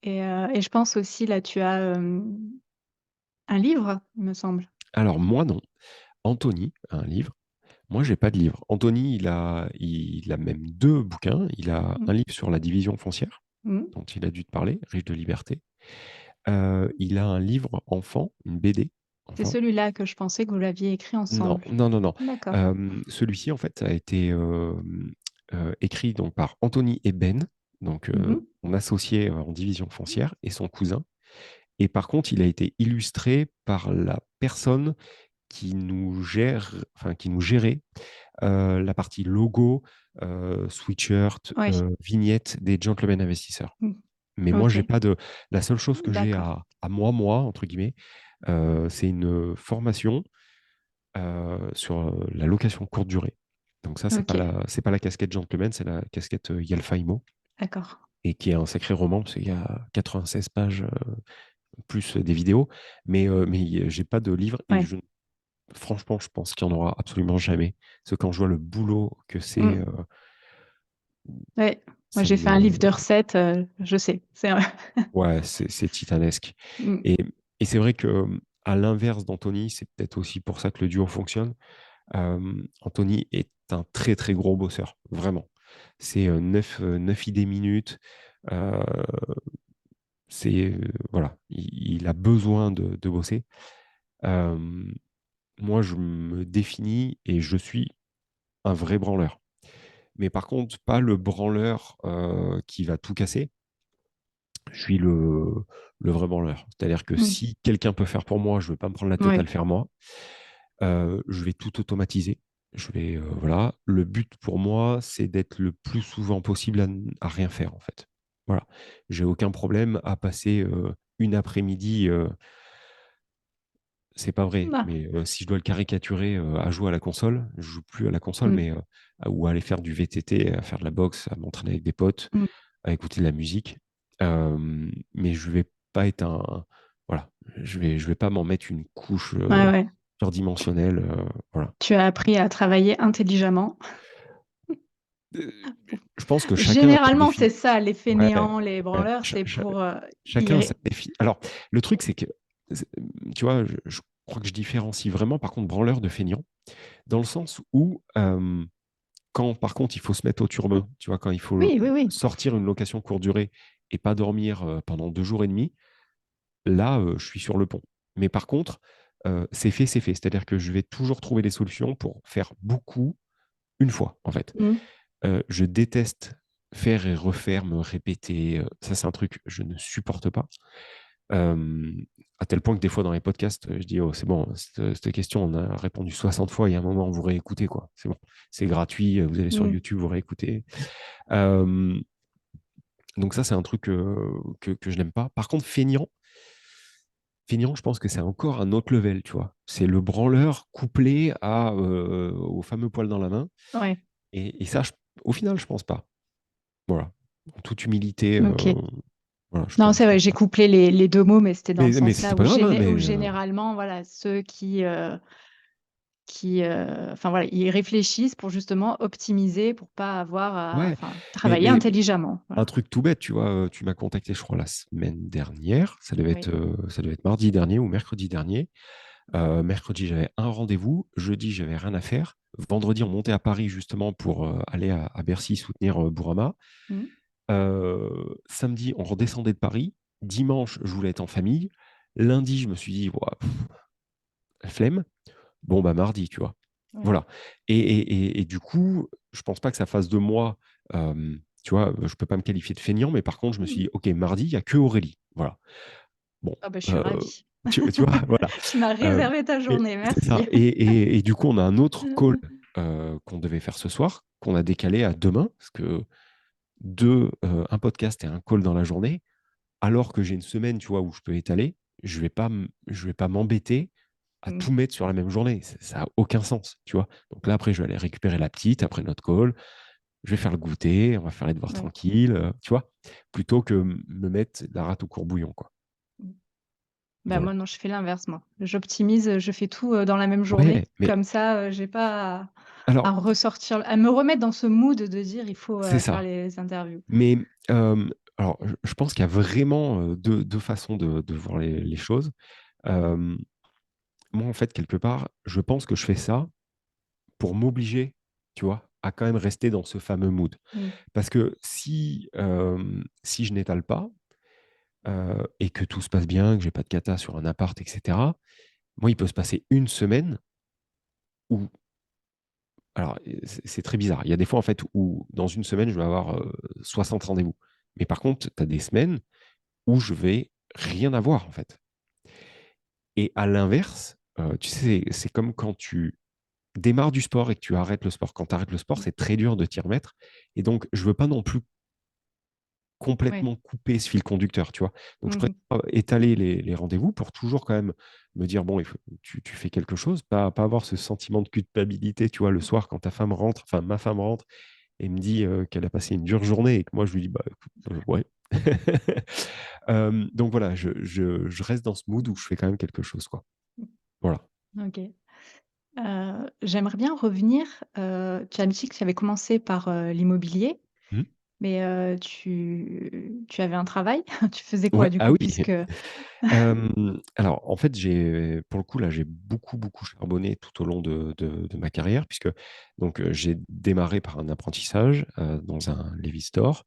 je pense aussi là, tu as, un livre, il me semble? Alors, moi, non. Anthony a un livre. Moi, j'ai pas de livre. Anthony, il a même 2 bouquins. Il a Mmh. un livre sur la division foncière, Mmh. dont il a dû te parler, Riche de liberté. Il a un livre enfant, une BD C'est enfant. celui-là que je pensais que vous l'aviez écrit Non, ensemble. non, non, non. D'accord. Celui-ci, en fait, a été, écrit donc par Anthony et Ben, donc Mmh. mon associé, en division foncière et son cousin. Et par contre, il a été illustré par la personne qui nous gère enfin, qui nous gérait, la partie logo, sweatshirt, Ouais. vignette des Gentlemen Investisseurs. Mmh. Mais moi, j'ai OK. pas de la seule chose que j'ai D'accord. à «moi» entre guillemets, c'est une formation, sur, la location courte durée. Donc ça, OK. c'est pas la casquette Gentleman, c'est la casquette, Yalfa Imo D'accord. et qui est un sacré roman parce qu'il y a 96 pages, plus, des vidéos. Mais j'ai pas de livre et Ouais. je franchement, je pense qu'il y en aura absolument jamais. Parce que quand je vois le boulot que c'est, Mmh. Ouais. Moi, ça j'ai fait un livre me de recettes, je sais. C'est un ouais, c'est titanesque mmh. et c'est vrai que, à l'inverse d'Anthony, c'est peut-être aussi pour ça que le duo fonctionne. Anthony est un très, très gros bosseur, vraiment. C'est, 9 idées minutes, heu, c'est, voilà, il a besoin de bosser. Hem, Moi, je me définis et je suis un vrai branleur. Mais par contre, pas le branleur, qui va tout casser. Je suis le vrai branleur. C'est-à-dire que Mmh. si quelqu'un peut faire pour moi, je ne vais pas me prendre la tête à Ouais. le faire moi. Je vais tout automatiser. Je vais, voilà. Le but pour moi, c'est d'être le plus souvent possible à rien faire, en fait. Voilà. J'ai aucun problème à passer, une après-midi, c'est pas vrai, Ah. mais si je dois le caricaturer, à jouer à la console, je joue plus à la console, Mmh. mais ou à aller faire du VTT, à faire de la boxe, à m'entraîner avec des potes, Mmh. à écouter de la musique. Mais je vais pas être un voilà, je vais pas m'en mettre une couche, Ouais, ouais. surdimensionnelle, voilà. Tu as appris à travailler intelligemment. Heu, je pense que chacun a sa Généralement, c'est défi ça, les ouais, fainéants, les ouais, branleurs, c'est pour, y chacun a sa ré défi alors, le truc, c'est que, tu vois, je crois que je différencie vraiment, par contre, branleur de feignant, dans le sens où, quand par contre il faut se mettre au turbin, tu vois? Quand il faut oui, oui, oui. sortir une location courte durée et pas dormir, pendant 2 jours et demi, là, je suis sur le pont. Mais par contre, c'est fait, c'est fait. C'est-à-dire que je vais toujours trouver des solutions pour faire beaucoup, une fois, en fait. Mmh. Je déteste faire et refaire, me répéter, ça c'est un truc que je ne supporte pas. À tel point que des fois dans les podcasts, je dis: «Oh c'est bon, cette question on a répondu 60 fois, il y a un moment vous réécoutez quoi, c'est bon. C'est gratuit, vous allez sur Mmh. YouTube, vous réécoutez». Hem, donc ça c'est un truc, que je n'aime pas. Par contre feignant, je pense que c'est encore un autre level, tu vois? C'est le branleur couplé au fameux poil dans la main Ouais. et ça je au final je pense pas. Voilà. En toute humilité, OK. voilà, Non, c'est je vrai, pense j'ai pas. couplé les 2 mots, mais c'était dans le Mais sens là c'est pas grave, hein, où mais généralement, voilà, ceux qui, enfin, voilà, ils réfléchissent pour justement optimiser, pour pas avoir à ouais, enfin, mais travailler mais intelligemment, un voilà. truc tout bête, tu vois? Tu m'as contacté, je crois, la semaine dernière. Oui. Ça devait être mardi dernier ou mercredi dernier. Mercredi, j'avais un rendez-vous. Jeudi, j'avais rien à faire. Vendredi, on montait à Paris justement pour, aller à Bercy soutenir, Bourama. Mmh. Samedi, on redescendait de Paris. Dimanche, je voulais être en famille. Lundi, je me suis dit: «Ouah, flemme». Bon, bah, mardi, tu vois? Ouais. Voilà et du coup, je pense pas que ça fasse de moi, tu vois, je peux pas me qualifier de feignant, mais par contre, je me suis Mmh. dit: «OK, mardi, il y a que Aurélie». Voilà. Bon, Ah bah, je suis heu, ravie. tu vois? Voilà, Tu m'as hem réservé ta et journée, c'est ça merci. et du coup, on a un autre call, qu'on devait faire ce soir, qu'on a décalé à demain parce que un podcast et un call dans la journée, alors que j'ai une semaine, tu vois, où je peux étaler, je vais pas m'embêter à Mmh. tout mettre sur la même journée. Ça a aucun sens, tu vois? Donc là, après, je vais aller récupérer la petite après notre call. je vais faire le goûter, on va faire les devoirs Ouais. tranquilles, tu vois? Plutôt que me mettre la rate au courbouillon, quoi. Mmh. Bah, Voilà. moi non, je fais l'inverse moi. J'optimise, je fais tout, dans la même journée. Ouais, mais Comme ça, j'ai pas à alors, ressortir à me remettre dans ce mood de dire: «Il faut, c'est faire ça. les interviews». Mais, alors je pense qu'il y a vraiment, 2 façons de voir les choses. Hem, Moi, en fait, quelque part, je pense que je fais ça pour m'obliger, tu vois, à quand même rester dans ce fameux mood. Mmh. Parce que si je n'étale pas, et que tout se passe bien, que j'ai pas de cata sur un appart et cetera, moi, il peut se passer une semaine où alors, c'est très bizarre. Il y a des fois, en fait, où dans une semaine, je vais avoir, 60 rendez-vous. Mais par contre, tu as des semaines où je vais rien avoir, en fait. Et à l'inverse, tu sais, c'est comme quand tu démarres du sport et que tu arrêtes le sport. Quand tu arrêtes le sport, Mmh. c'est très dur de t'y remettre et donc je veux pas non plus Ouais. complètement couper ce fil conducteur, tu vois? Donc je Mmh mh. préfère étaler les rendez-vous pour toujours quand même me dire: «Bon, il faut tu fais quelque chose», pas avoir ce sentiment de culpabilité, tu vois? Le soir quand ta femme rentre, enfin ma femme rentre et me dit, qu'elle a passé une dure journée et que moi je lui dis: «Bah écoute, ouais». Donc voilà, je reste dans ce mood où je fais quand même quelque chose, quoi. Voilà. OK. J'aimerais bien revenir, tu as dit que tu avais commencé par, l'immobilier, Mmh. mais, tu avais un travail? Tu faisais Ouais, quoi du ah coup oui. puisque Alors en fait, j'ai pour le coup là, j'ai beaucoup, beaucoup charbonné tout au long de ma carrière puisque donc, j'ai démarré par un apprentissage, dans un Levi's store.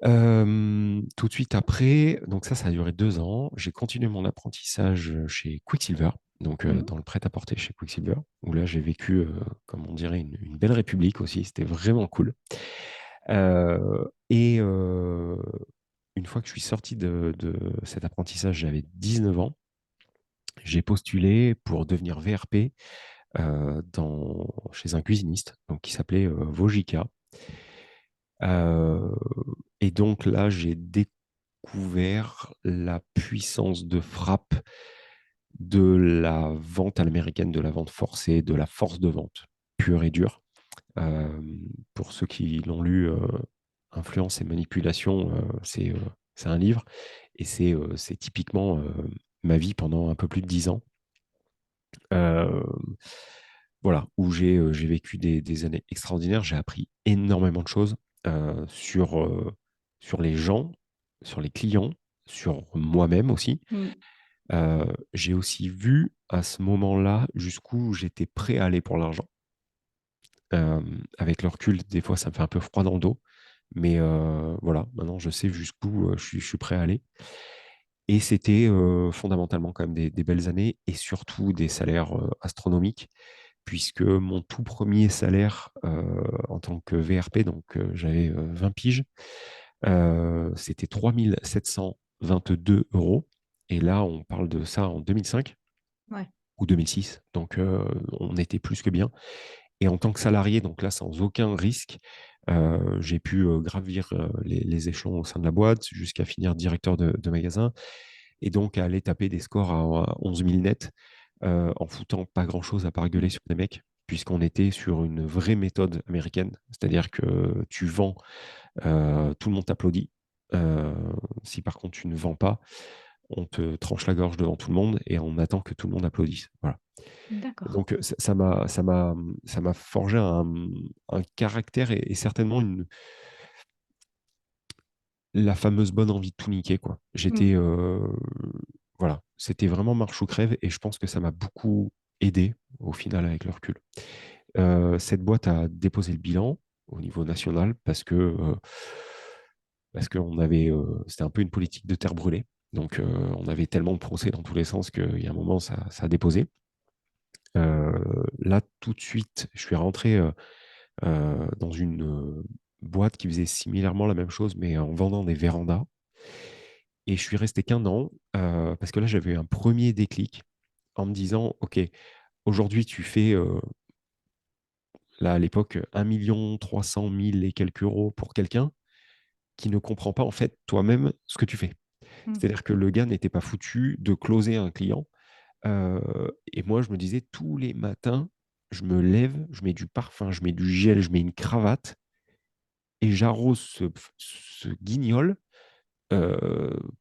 Tout de suite après, donc ça a duré 2 ans. J'ai continué mon apprentissage, chez Quicksilver, donc, mmh, dans le prêt-à-porter chez Quicksilver, où là j'ai vécu, comme on dirait une belle république aussi, c'était vraiment cool. Et une fois que je suis sorti de cet apprentissage, j'avais 19 ans. J'ai postulé pour devenir VRP, chez un cuisiniste, donc qui s'appelait, Vojika. Heu et donc là, j'ai découvert la puissance de frappe de la vente à l'américaine, de la vente forcée, de la force de vente pure et dure. Pour ceux qui l'ont lu, Influence et manipulation, c'est un livre et c'est typiquement, ma vie pendant un peu plus de 10 ans. Hem, voilà, où j'ai vécu des années extraordinaires. J'ai appris énormément de choses, sur les gens, sur les clients, sur moi-même aussi. mmh, J'ai aussi vu à ce moment-là jusqu'où j'étais prêt à aller pour l'argent. Avec le recul, des fois, ça me fait un peu froid dans le dos, mais voilà, maintenant je sais jusqu'où, je suis prêt à aller et c'était, fondamentalement quand même des belles années et surtout des salaires, astronomiques puisque mon tout premier salaire, en tant que VRP, donc j'avais, 20 piges, c'était 3 722 € et là, on parle de ça en 2005 ouais, ou 2006, donc on était plus que bien et en tant que salarié, donc là, sans aucun risque, j'ai pu, gravir, les échelons au sein de la boîte jusqu'à finir directeur de magasin et donc à aller taper des scores à 11 000 net, en foutant pas grand chose à part gueuler mmh, sur des mecs, puisqu'on était sur une vraie méthode américaine. C'est-à-dire que tu vends, tout le monde t'applaudit. Heu, Si par contre tu ne vends pas, on te tranche la gorge devant tout le monde et on attend que tout le monde applaudisse. Voilà. d'accord. Donc, ça m'a forgé un caractère et certainement la fameuse bonne envie de tout niquer, quoi. Mmh, Voilà, c'était vraiment marche ou crève et je pense que ça m'a beaucoup aidé au final avec le recul. Cette boîte a déposé le bilan au niveau national parce qu'on avait, c'était un peu une politique de terre brûlée. Donc, on avait tellement de procès dans tous les sens qu'il y a un moment ça a déposé. Là, tout de suite, je suis rentré, dans une, boîte qui faisait similairement la même chose, mais en vendant des vérandas et je suis resté qu'1 an, parce que là, j'avais eu un premier déclic en me disant: «OK, aujourd'hui, tu fais, là, à l'époque, 1 300 000 et quelques euros pour quelqu'un qui ne comprend pas, en fait, toi-même, ce que tu fais». mmh, C'est-à-dire que le gars n'était pas foutu de closer un client, et moi, je me disais tous les matins je me lève, je mets du parfum, je mets du gel, je mets une cravate et j'arrose ce guignol.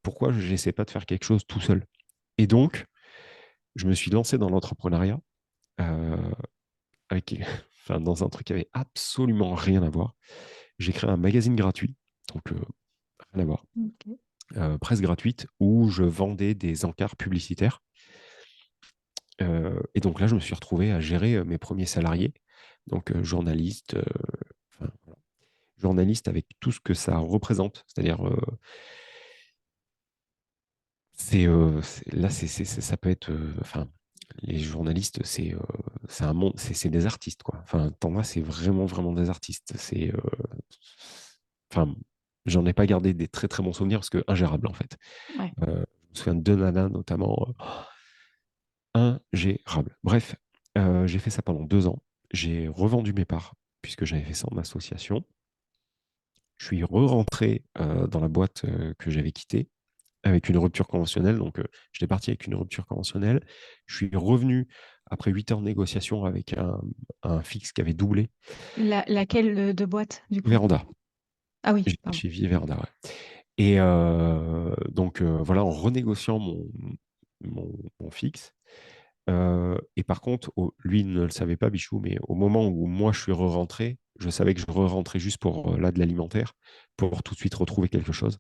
Pourquoi je n'essaie pas de faire quelque chose tout seul? Et donc, je me suis lancé dans l'entrepreneuriat euh, avec, enfin, dans un truc qui avait absolument rien à voir. J'ai créé un magazine gratuit, donc rien à voir, OK. presse gratuite, où je vendais des encarts publicitaires. Et donc là, je me suis retrouvé à gérer mes premiers salariés, donc journaliste, enfin, voilà, journaliste avec tout ce que ça représente, c'est-à-dire là, ça peut être, enfin, les journalistes, c'est un monde, c'est des artistes, quoi. Enfin, t'en as, c'est vraiment, vraiment des artistes. Enfin, j'en ai pas gardé des très, très bons souvenirs parce que ingérable, en fait. Ouais. Je me souviens de deux nanas, notamment, ingérable. Bref, j'ai fait ça pendant 2 ans. J'ai revendu mes parts puisque j'avais fait ça en association. Je suis re-rentré dans la boîte que j'avais quittée avec une rupture conventionnelle. Donc, j'étais parti avec une rupture conventionnelle. Je suis revenu après 8 ans de négociation avec un fixe qui avait doublé. Laquelle, de boîte, du coup? Véranda. Ah oui, J'étais pardon. chez Vie Véranda, ouais. Et donc, voilà, en renégociant mon fixe. Et par contre, lui ne le savait pas, Bichou, mais au moment où moi je suis re-rentré, je savais que je re-rentrais juste pour là de l'alimentaire, pour tout de suite retrouver quelque chose.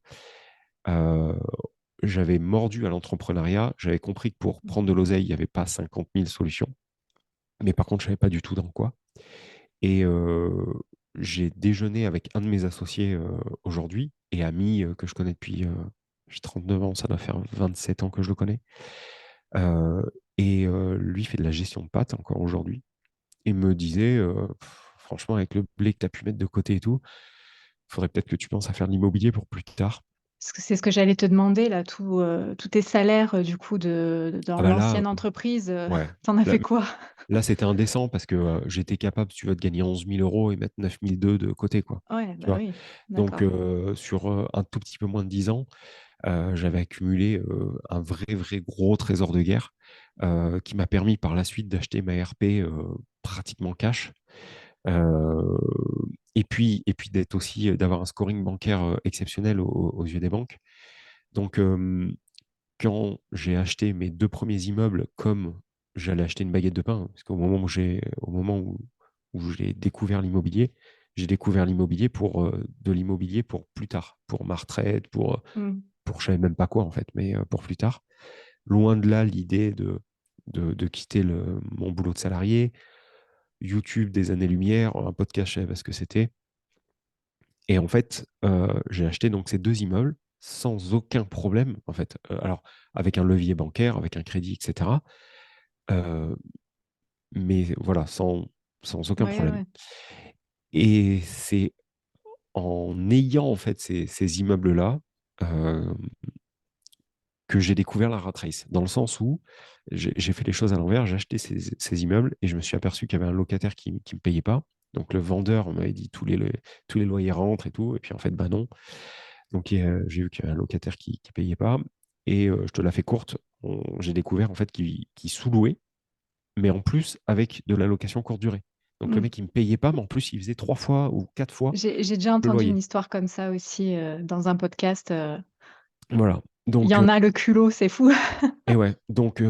Euh, J'avais mordu à l'entrepreneuriat, j'avais compris que pour prendre de l'oseille, il n'y avait pas 50 000 solutions, mais par contre, je ne savais pas du tout dans quoi. Et j'ai déjeuné avec un de mes associés aujourd'hui et ami que je connais depuis j'ai 39 ans, ça doit faire 27 ans que je le connais. Euh, et lui fait de la gestion de pâtes encore aujourd'hui. Et me disait, franchement, avec le blé que tu as pu mettre de côté et tout, il faudrait peut-être que tu penses à faire de l'immobilier pour plus tard. Parce que c'est ce que j'allais te demander là, tous tes salaires, du coup dans Ah bah là, l'ancienne entreprise, ouais. tu as Là, fait quoi? là c'était indécent parce que j'étais capable, si tu veux, de gagner 11 000 euros et mettre 9 200 de côté, quoi. Ouais, Tu bah vois. oui, Donc, d'accord. sur un tout petit peu moins de 10 ans, j'avais accumulé un vrai, vrai gros trésor de guerre qui m'a permis par la suite d'acheter ma RP pratiquement cash. Euh, et puis d'être aussi, d'avoir un scoring bancaire exceptionnel aux yeux des banques. Donc, quand j'ai acheté mes 2 premiers immeubles, comme j'allais acheter une baguette de pain, parce au moment où j'ai découvert l'immobilier, j'ai découvert l'immobilier pour de l'immobilier pour plus tard, pour ma retraite, Mmh. pour je savais même pas quoi en fait, mais pour plus tard. Loin de là l'idée de quitter mon boulot de salarié, YouTube des années-lumière, un podcast, je savais pas ce que c'était. Et en fait, j'ai acheté donc ces 2 immeubles sans aucun problème, en fait. Alors, avec un levier bancaire, avec un crédit, etc. Euh, mais voilà, sans aucun Ouais, problème. ouais. Et c'est en ayant en fait ces immeubles-là euh, que j'ai découvert la rat race, dans le sens où j'ai fait les choses à l'envers, j'ai acheté ces immeubles et je me suis aperçu qu'il y avait un locataire qui ne me payait pas. Donc le vendeur m'avait dit tous les loyers rentrent et tout, et puis en fait, bah non. Donc j'ai vu qu'il y avait un locataire qui ne payait pas, et je te la fais courte, j'ai découvert en fait qu'il sous-louait, mais en plus avec de la location courte durée. Donc le Mmh. mec, il ne me payait pas, mais en plus, il faisait 3 fois ou 4 fois J'ai déjà le entendu une loyer. histoire comme ça aussi, dans un podcast, Voilà. il y Donc, en a le culot, c'est fou. et ouais, donc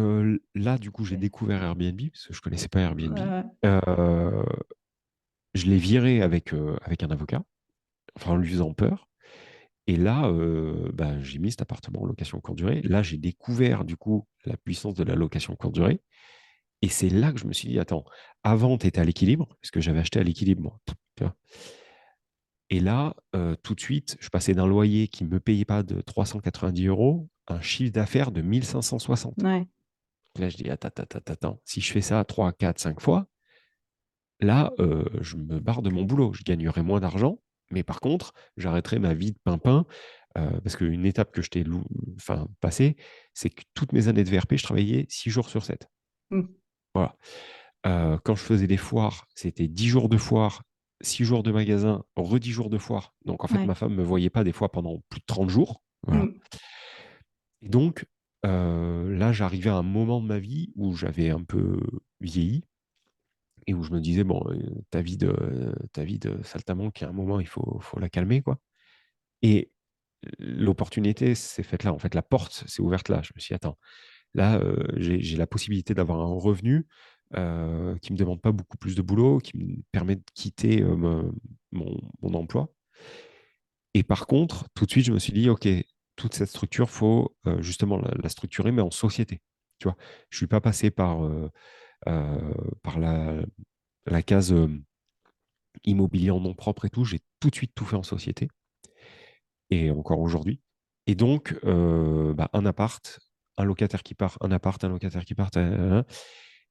là, du coup, j'ai découvert Airbnb, parce que je connaissais pas Airbnb. Ouais, Euh, je l'ai viré avec un avocat, enfin en lui faisant peur. Et là, bah, j'ai mis cet appartement en location courte durée. Là, j'ai découvert, du coup, la puissance de la location courte durée. Et c'est là que je me suis dit, attends, avant, tu étais à l'équilibre, parce que j'avais acheté à l'équilibre, moi. Tu vois. Et là, tout de suite, je passais d'un loyer qui ne me payait pas de 390 euros à un chiffre d'affaires de 1560. ouais. Là, je dis, attends, attends, attends, attends. Si je fais ça 3, 4, 5 fois, là, je me barre de mon boulot. Je gagnerai moins d'argent, mais par contre, j'arrêterai ma vie de pimpin. Parce qu'une étape que je t'ai passée, c'est que toutes mes années de VRP, je travaillais 6 jours sur 7. Mmh. Voilà. Quand je faisais des foires, c'était 10 jours de foire, 6 jours de magasin, redix jours de foire. Donc en fait, Ouais. ma femme ne me voyait pas des fois pendant plus de 30 jours. Voilà. Mmh. Et donc, là, j'arrivais à un moment de ma vie où j'avais un peu vieilli. et où je me disais, bon, ta vie de saltimbanque, à un moment, faut la calmer, quoi. Et l'opportunité s'est faite là. En fait, la porte s'est ouverte là. Je me suis dit, attends, là, j'ai la possibilité d'avoir un revenu qui ne me demande pas beaucoup plus de boulot, qui me permet de quitter mon emploi. Et par contre, tout de suite, je me suis dit, OK, toute cette structure, faut justement la structurer, mais en société. Tu vois, je ne suis pas passé euh, par la case immobilier en nom propre et tout. J'ai tout de suite tout fait en société, et encore aujourd'hui. Et donc, un appart, un locataire qui part, un appart, un locataire qui part.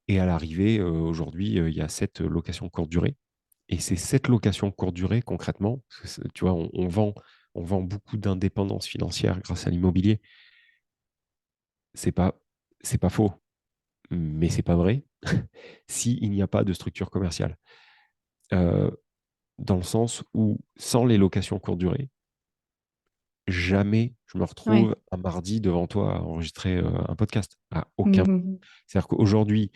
Et à l'arrivée, aujourd'hui, il y a 7 locations courte durée. Et c'est cette location courte durée, concrètement, parce que tu vois, on vend beaucoup d'indépendance financière grâce à l'immobilier. C'est pas, c'est pas faux, mais c'est pas vrai s'il n'y a pas de structure commerciale. Euh, Dans le sens où, sans les locations courte durée, jamais je me Ouais. retrouve un mardi devant toi à enregistrer un podcast. À aucun. Mhm. C'est-à-dire qu'aujourd'hui,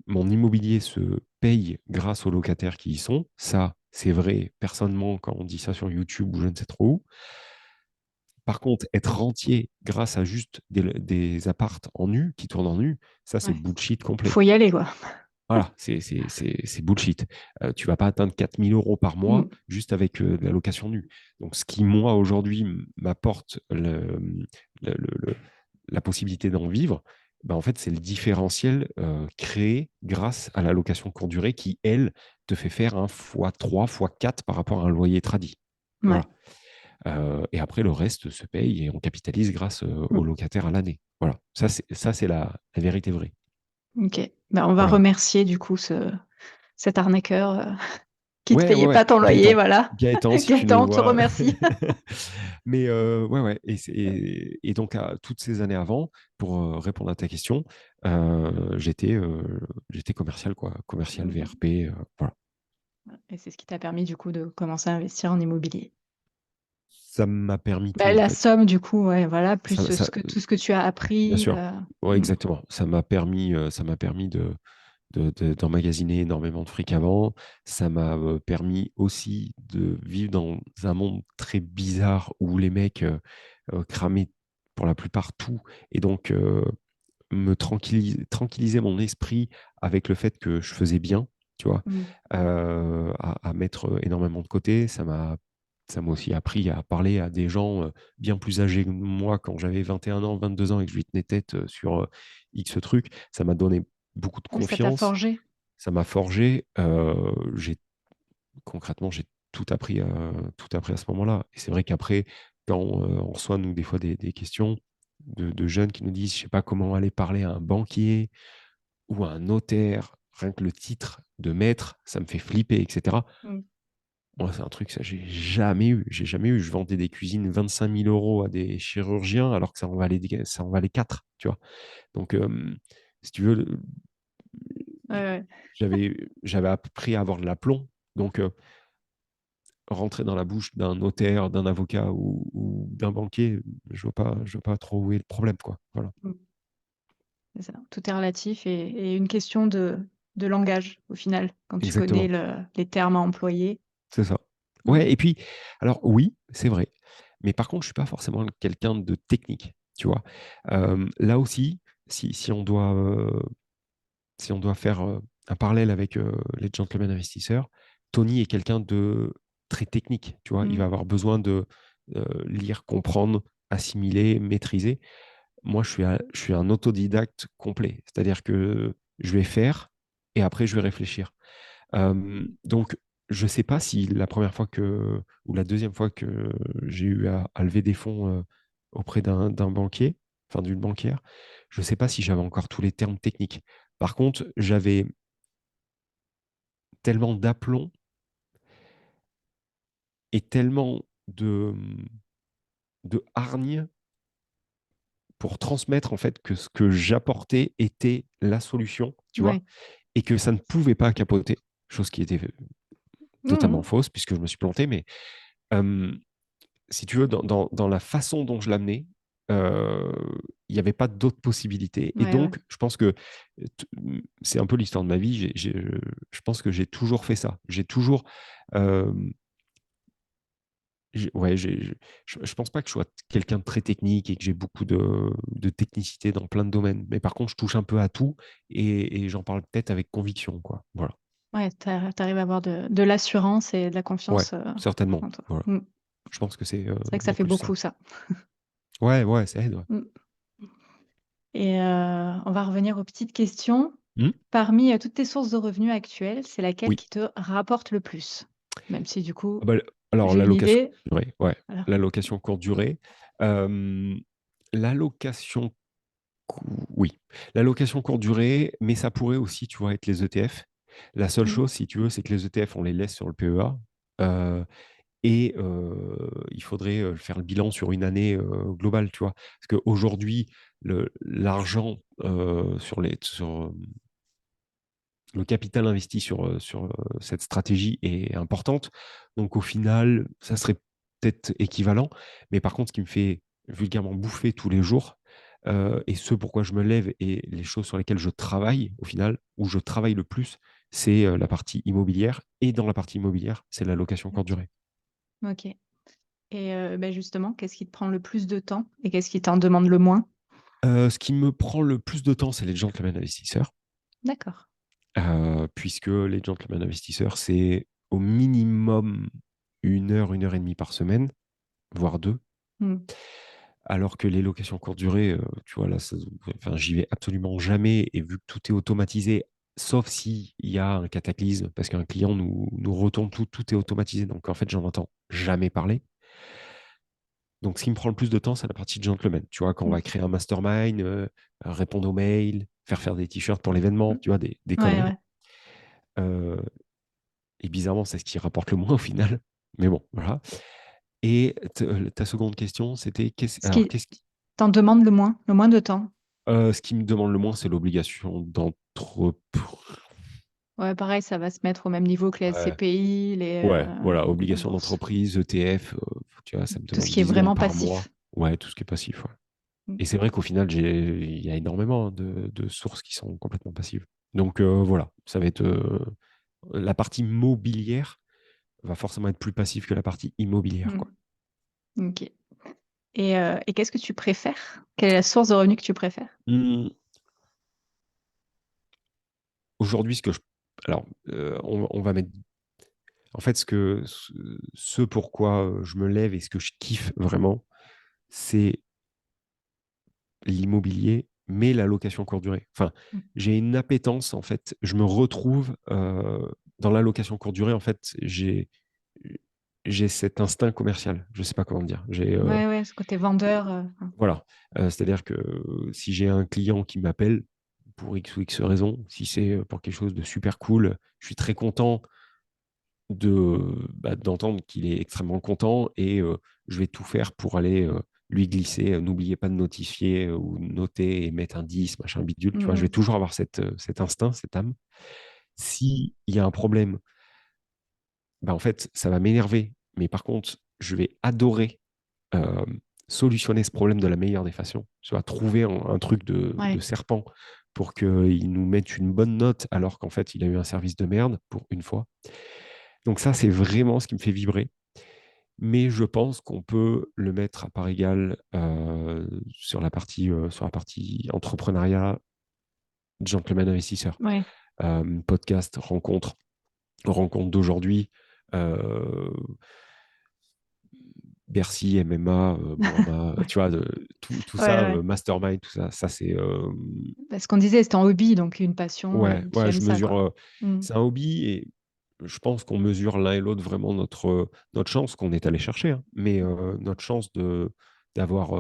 mon immobilier se paye grâce aux locataires qui y sont. Ça, c'est vrai, personnellement, quand on dit ça sur YouTube ou je ne sais trop où. Par contre, être rentier grâce à juste des appartes en nu, qui tournent en nu, ça, c'est Ouais. bullshit complet. Faut y aller, quoi. Voilà, c'est bullshit. Tu vas pas atteindre 4 000 € par mois Mm. juste avec de la location nue. Donc, ce qui, moi, aujourd'hui, m'apporte le- le- la possibilité d'en vivre, ben, en fait, c'est le différentiel créé grâce à la location courte durée qui, elle, te fait faire un x3, x4 par rapport à un loyer tradit. Ouais. Voilà. Et après, le reste se paye et on capitalise grâce aux Mm. locataires à l'année. Voilà. Ça, c'est la vérité vraie. Ok. Ben, on va Voilà. remercier du coup cet arnaqueur qui te Ouais, ouais, payait ouais. pas ton loyer, Gaëtan. voilà. Gaëtan, si tu nous Gaëtan, on te vois. remercie. Mais ouais, ouais. Et donc, à toutes ces années avant, pour répondre à ta question, j'étais commercial, quoi. Commercial, Mhm. VRP, voilà. Et c'est ce qui t'a permis du coup de commencer à investir en immobilier. Ça m'a permis Bah, tout, en la fait. somme, du coup, ouais, voilà, plus Ça, tout ce que tu as bien appris. sûr. Ouais, Mm. exactement. Ça m'a permis d'emmagasiner énormément de fric avant. Ça m'a permis aussi de vivre dans un monde très bizarre où les mecs cramaient pour la plupart tout. Et donc, me tranquilliser mon esprit avec le fait que je faisais bien, tu vois, Mm. à mettre énormément de côté. Ça m'a aussi appris à parler à des gens bien plus âgés que moi quand j'avais 21 ans, 22 ans et que je lui tenais tête sur X trucs. Ça m'a donné beaucoup de Ouais, ça t'a confiance. forgé. Ça m'a forgé. Concrètement, j'ai tout appris à ce moment-là. Et c'est vrai qu'après, quand on reçoit, nous, des fois, des questions de jeunes qui nous disent, je sais pas comment aller parler à un banquier ou à un notaire, rien que le titre de maître, ça me fait flipper, etc. Mm. Moi, c'est un truc, ça, j'ai jamais eu. J'ai jamais eu. Je vendais des cuisines 25 000 € à des chirurgiens alors que ça en valait 4, tu vois. Donc, si tu veux, Ouais, ouais. j'avais appris à avoir de l'aplomb. Donc, rentrer dans la bouche d'un notaire, d'un avocat ou d'un banquier, je vois pas trop où est le problème, quoi. Voilà. Mm. C'est ça. Tout est relatif et une question de langage au final, quand tu connais Exactement. les termes à employer. C'est ça. Mm. Ouais, et puis, alors oui, c'est vrai. Mais par contre, je suis pas forcément quelqu'un de technique, tu vois. Là aussi, si on doit faire un parallèle avec les gentlemen investisseurs, Tony est quelqu'un de très technique, tu vois. Il Mm. va avoir besoin de lire, comprendre, assimiler, maîtriser. Moi, je suis un autodidacte complet. C'est-à-dire que je vais faire et après, je vais réfléchir. Donc, je ne sais pas si la première fois ou la deuxième fois que j'ai eu à lever des fonds auprès d'un banquier, enfin d'une banquière, je ne sais pas si j'avais encore tous les termes techniques. Par contre, j'avais tellement d'aplomb et tellement de hargne pour transmettre en fait que ce que j'apportais était la solution, tu vois, Ouais. et que ça ne pouvait pas capoter, chose qui était totalement Mm. fausse puisque je me suis planté, mais euh, si tu veux, dans la façon dont je l'amenais, euh, il n'y avait pas d'autres possibilités. Et Ouais, ouais. donc, je pense que c'est un peu l'histoire de ma vie. Je pense que j'ai toujours fait ça. J'ai toujours. euh, ouais, je pense pas que je sois quelqu'un de très technique et que j'ai beaucoup de technicité dans plein de domaines. Mais par contre, je touche un peu à tout et j'en parle peut-être avec conviction, quoi. Voilà. Ouais, t'arrives à avoir de l'assurance et de la Ouais, confiance, certainement. en toi. Voilà. Mmh. Je pense que c'est C'est vrai que ça fait beaucoup de ça. beaucoup ça. Ouais, ouais, ça aide. Ouais. Mmh. Et on va revenir aux petites questions. Hmm. Parmi, toutes tes sources de revenus actuelles, c'est laquelle Oui. qui te rapporte le plus? Même si du coup, Ah bah, alors, j'ai une l'allocation idée. courte durée, ouais. Voilà. L'allocation courte durée. Euh, l'allocation, oui. L'allocation courte durée, mais ça pourrait aussi, tu vois, être les ETF. La seule Mmh. chose, si tu veux, c'est que les ETF, on les laisse sur le PEA. euh, et il faudrait faire le bilan sur une année globale, tu vois. Parce qu'aujourd'hui, l'argent sur le capital investi sur cette stratégie est importante. Donc au final, ça serait peut-être équivalent. Mais par contre, ce qui me fait vulgairement bouffer tous les jours, et ce pourquoi je me lève et les choses sur lesquelles je travaille, au final, où je travaille le plus, c'est la partie immobilière. Et dans la partie immobilière, c'est la location courte OK. durée. OK. Et justement, qu'est-ce qui te prend le plus de temps et qu'est-ce qui t'en demande le moins? Ce qui me prend le plus de temps, c'est les gentlemen investisseurs. D'accord. Puisque les gentlemen investisseurs, c'est au minimum une heure et demie par semaine, voire deux. Mmh. Alors que les locations courte durée, tu vois, là, enfin, j'y vais absolument jamais. Et vu que tout est automatisé, sauf s'il y a un cataclysme, parce qu'un client nous retourne tout, tout est automatisé. Donc, en fait, j'en entends jamais parler. Donc, ce qui me prend le plus de temps, c'est la partie de gentleman. Tu vois, quand on va OK. créer un mastermind, répondre aux mails, faire des t-shirts pour l'événement, Mmh. tu vois, des Ouais, conneries. ouais. Euh, et bizarrement, c'est ce qui rapporte le moins au final. Mais bon, voilà. Et ta seconde question, c'était Ce qui qu'est-ce qui t'en demande le moins de temps? ce qui me demande le moins, c'est l'obligation d'entreprise. Ouais, pareil, ça va se mettre au même niveau que les Ouais, SCPI, ouais, voilà, les obligation bourses. d'entreprise, ETF, tu vois, ça me Tout ce demande qui est 10 secondes vraiment par mois. passif. Ouais, tout ce qui est passif. Ouais. Mmh. Et c'est vrai qu'au final, il y a énormément de sources qui sont complètement passives. Donc voilà, ça va être la partie mobilière va forcément être plus passive que la partie immobilière, Mmh. quoi. OK. Et qu'est-ce que tu préfères? Quelle est la source de revenus que tu préfères? Hmm, aujourd'hui, alors, on va mettre. En fait, ce pourquoi je me lève et ce que je kiffe vraiment, c'est l'immobilier, mais la location courte durée. Enfin, Mmh. j'ai une appétence, en fait. Je me retrouve dans la location courte durée. En fait, j'ai cet instinct commercial. Je sais pas comment dire. Ouais, ouais, ce côté vendeur, Voilà. C'est-à-dire que si j'ai un client qui m'appelle pour X ou X raison, si c'est pour quelque chose de super cool, je suis très content d'entendre qu'il est extrêmement content et je vais tout faire pour aller lui glisser. N'oubliez pas de notifier ou noter et mettre un 10 machin bidule. Tu mmh vois, je vais mh. toujours avoir cet instinct, cette âme. S'il y a un problème, bah, en fait, ça va m'énerver. Mais par contre, je vais adorer euh, solutionner ce problème de la meilleure des façons. Tu vas trouver un truc de Ouais. serpent pour qu'il nous mette une bonne note alors qu'en fait, il a eu un service de merde pour une fois. Donc ça, c'est vraiment ce qui me fait vibrer. Mais je pense qu'on peut le mettre à part égale sur la partie entrepreneuriat, gentleman investisseur. Ouais. Podcast, rencontre d'aujourd'hui, euh, Bercy, MMA, Bourama, tu vois, tout Ouais, ça, ouais. mastermind, tout ça, ça c'est Bah, ce qu'on disait, c'était un hobby, donc une passion, ouais, tu ouais, aimes je ça, mesure. quoi. Mmh. C'est un hobby et je pense qu'on mesure l'un et l'autre vraiment notre chance qu'on est allé chercher, hein, mais notre chance d'avoir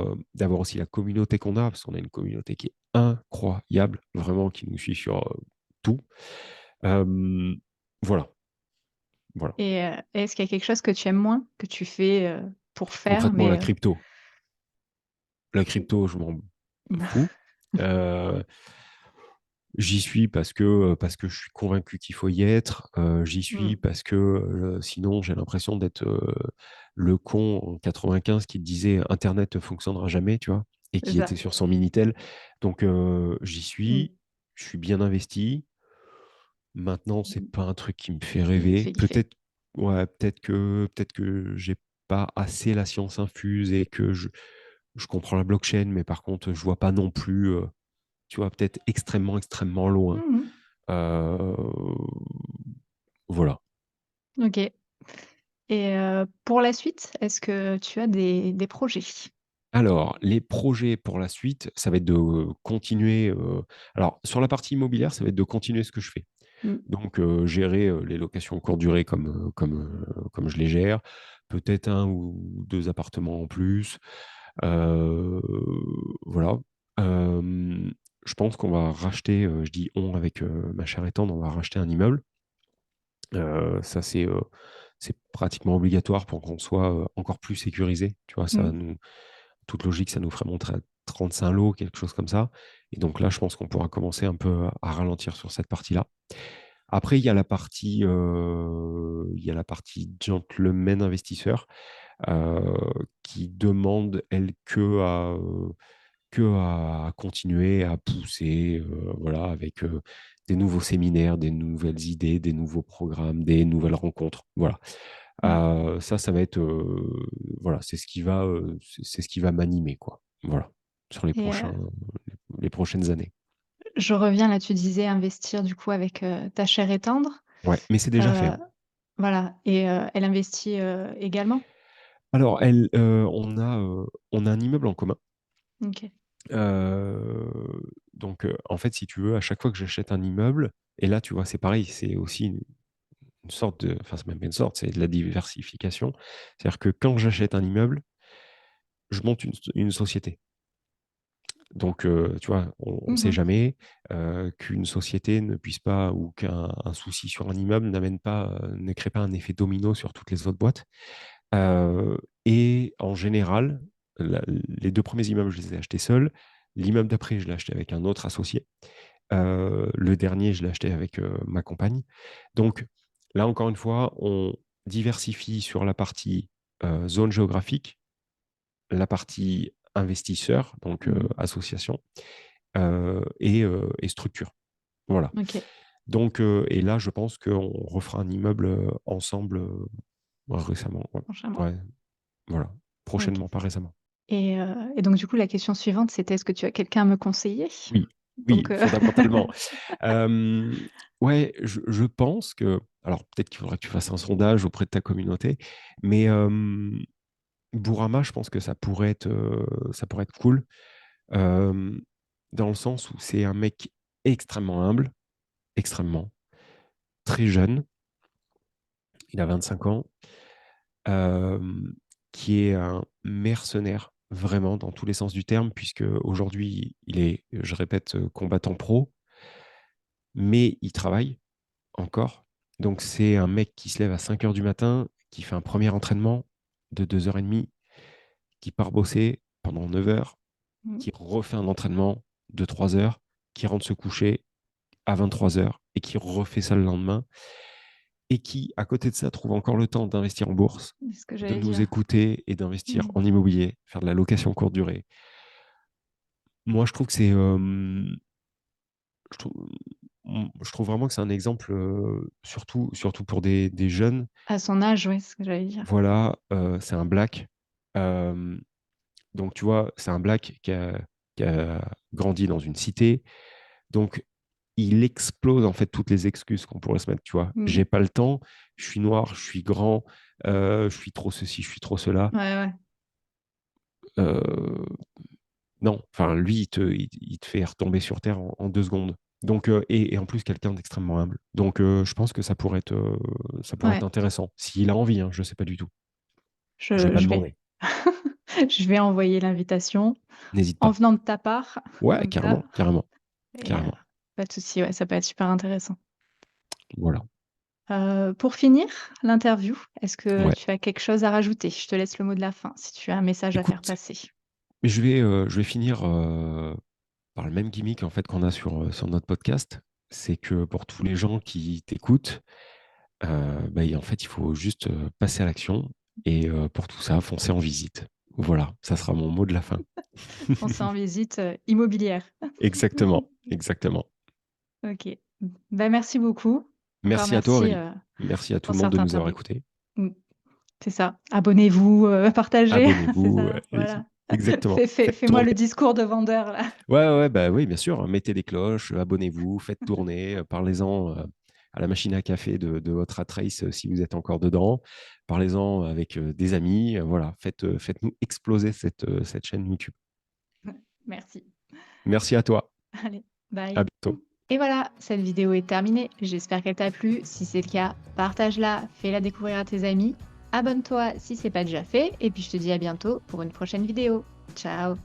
aussi la communauté qu'on a, parce qu'on a une communauté qui est incroyable, vraiment, qui nous suit sur tout. Euh, voilà, voilà. Et est-ce qu'il y a quelque chose que tu aimes moins, que tu fais, pour faire, Concrètement, mais la crypto. La crypto, je m'en fous. Euh, J'y suis parce que je suis convaincu qu'il faut y être. J'y mmh. suis parce que sinon, j'ai l'impression d'être le con en 95 qui disait Internet ne fonctionnera jamais, tu vois. et C'est qui était ça. sur son Minitel. Donc, j'y Mmh. suis, je suis bien investi. Maintenant, c'est Mmh. pas un truc qui me fait Qui te rêver. fait kiffer. Peut-être, ouais, peut-être que j'ai pas assez la science infuse et que je comprends la blockchain, mais par contre, je vois pas non plus, tu vois, peut-être extrêmement, extrêmement loin. Mmh. Euh, voilà. OK. Et pour la suite, est-ce que tu as des projets? Alors, les projets pour la suite, ça va être de continuer. Alors, sur la partie immobilière, ça va être de continuer ce que je fais. Mmh. Donc, gérer les locations courte durée comme je les gère. Peut-être un ou deux appartements en plus. Euh, voilà. Euh, je pense qu'on va racheter, je dis on avec ma chère et tendre, on va racheter un immeuble. Ça, c'est pratiquement obligatoire pour qu'on soit encore plus sécurisé. Tu vois, Mmh. toute logique, ça nous ferait monter à 35 lots, quelque chose comme ça. Et donc là, je pense qu'on pourra commencer un peu à ralentir sur cette partie-là. Après, il y a la partie gentleman investisseur euh, qui demande, elle, que à continuer à pousser, voilà, avec des nouveaux séminaires, des nouvelles idées, des nouveaux programmes, des nouvelles rencontres. Voilà. Mmh. Ça va être, voilà, c'est ce qui va m'animer, quoi. Voilà, sur Et les prochaines années. je reviens là, tu disais investir du coup avec, ta chère et tendre. Ouais, mais c'est déjà fait, Heu, hein. voilà et elle investit, également? Alors, on a un immeuble en commun. OK. Donc, en fait, si tu veux, à chaque fois que j'achète un immeuble, et là, tu vois, c'est pareil, c'est aussi une sorte de, enfin, c'est même pas une sorte, c'est de la diversification. C'est-à-dire que quand j'achète un immeuble, je monte une société. Donc, tu vois, on ne sait Mmh. jamais qu'une société ne puisse pas, ou qu'un un souci sur un immeuble ne crée pas un effet domino sur toutes les autres boîtes. Euh, et en général, les deux premiers immeubles, je les ai achetés seuls. L'immeuble d'après, je l'ai acheté avec un autre associé. Le dernier, je l'ai acheté avec ma compagne. Donc, là, encore une fois, on diversifie sur la partie zone géographique, la partie investisseur, donc Mmh. association, et structure. Voilà. OK, Donc, et là, je pense qu'on refera un immeuble ensemble récemment. Ouais. prochainement. Ouais, voilà. OK. Prochainement, pas récemment. Et donc du coup, la question suivante, c'était: «Est-ce que tu as quelqu'un à me conseiller?» Oui, oui, Donc fondamentalement. Hem, ouais, je pense que, alors peut-être qu'il faudra que tu fasses un sondage auprès de ta communauté, mais Bourama, je pense que ça pourrait être cool, hem, dans le sens où c'est un mec extrêmement humble, extrêmement, très jeune, il a 25 ans, hem, qui est un mercenaire, vraiment dans tous les sens du terme, puisque aujourd'hui il est, je répète, combattant pro, mais il travaille encore. Donc c'est un mec qui se lève à 5 heures du matin, qui fait un premier entraînement de 2 heures et demie, qui part bosser pendant 9 heures, mmh, qui refait un entraînement de 3 heures, qui rentre se coucher à 23 heures et qui refait ça le lendemain, et qui, à côté de ça, trouve encore le temps d'investir en bourse, c'est ce que de j'allais nous dire. écouter et d'investir Mmh. en immobilier, faire de la location courte durée. Moi, je trouve que je trouve, je trouve vraiment que c'est un exemple, surtout pour des jeunes. À son âge, ouais, c'est ce que j'allais dire. Voilà, c'est un black. Hem, donc tu vois, c'est un black qui a grandi dans une cité. Donc il explose en fait toutes les excuses qu'on pourrait se mettre, tu vois? Mmh. J'ai pas le temps, je suis noir, je suis grand, je suis trop ceci, je suis trop cela. Ouais, ouais. Heu, non, enfin lui, il te fait retomber sur terre en 2 secondes. Donc et en plus quelqu'un d'extrêmement humble. Donc je pense que ça pourrait être Ouais, intéressant. S'il a envie, hein, je sais pas du tout. Je l'ai je pas je vais demandé. je vais envoyer l'invitation N'hésite en pas. venant de ta part, Ouais, comme ça carrément, carrément, et carrément. pas de souci, ouais, ça peut être super intéressant. Voilà. Pour finir l'interview, est-ce que Ouais. tu as quelque chose à rajouter? Je te laisse le mot de la fin, si tu as un message à faire Écoute, passer. je vais finir par le même gimmick en fait qu'on a sur notre podcast. C'est que pour tous les gens qui t'écoutent, bah, en fait, il faut juste passer à l'action. Et pour tout ça, foncer en visite. Voilà, ça sera mon mot de la fin. Français en visite, immobilière. Exactement, exactement. OK. Bah, merci beaucoup. Encore Merci à toi merci, Aurélie. Merci à tout pour le monde de certains nous avoir tabous. écoutés. Mmh, c'est ça. Abonnez-vous, partagez, c'est Abonnez-vous, ça, allez-y. voilà. Exactement. Fais Faites fais-moi tourner. le discours de vendeur là. Ouais, ouais, bah, oui, bien sûr, mettez des cloches, abonnez-vous, faites tourner, parlez-en, à la machine à café de votre rat race, si vous êtes encore dedans. Parlez-en avec, des amis, voilà, faites-nous exploser cette chaîne YouTube. Merci. Merci à toi. Allez, À bye. bientôt. Et voilà, cette vidéo est terminée. J'espère qu'elle t'a plu. Si c'est le cas, partage-la, fais-la découvrir à tes amis. Abonne-toi si c'est pas déjà fait. Et puis je te dis à bientôt pour une prochaine vidéo. Ciao!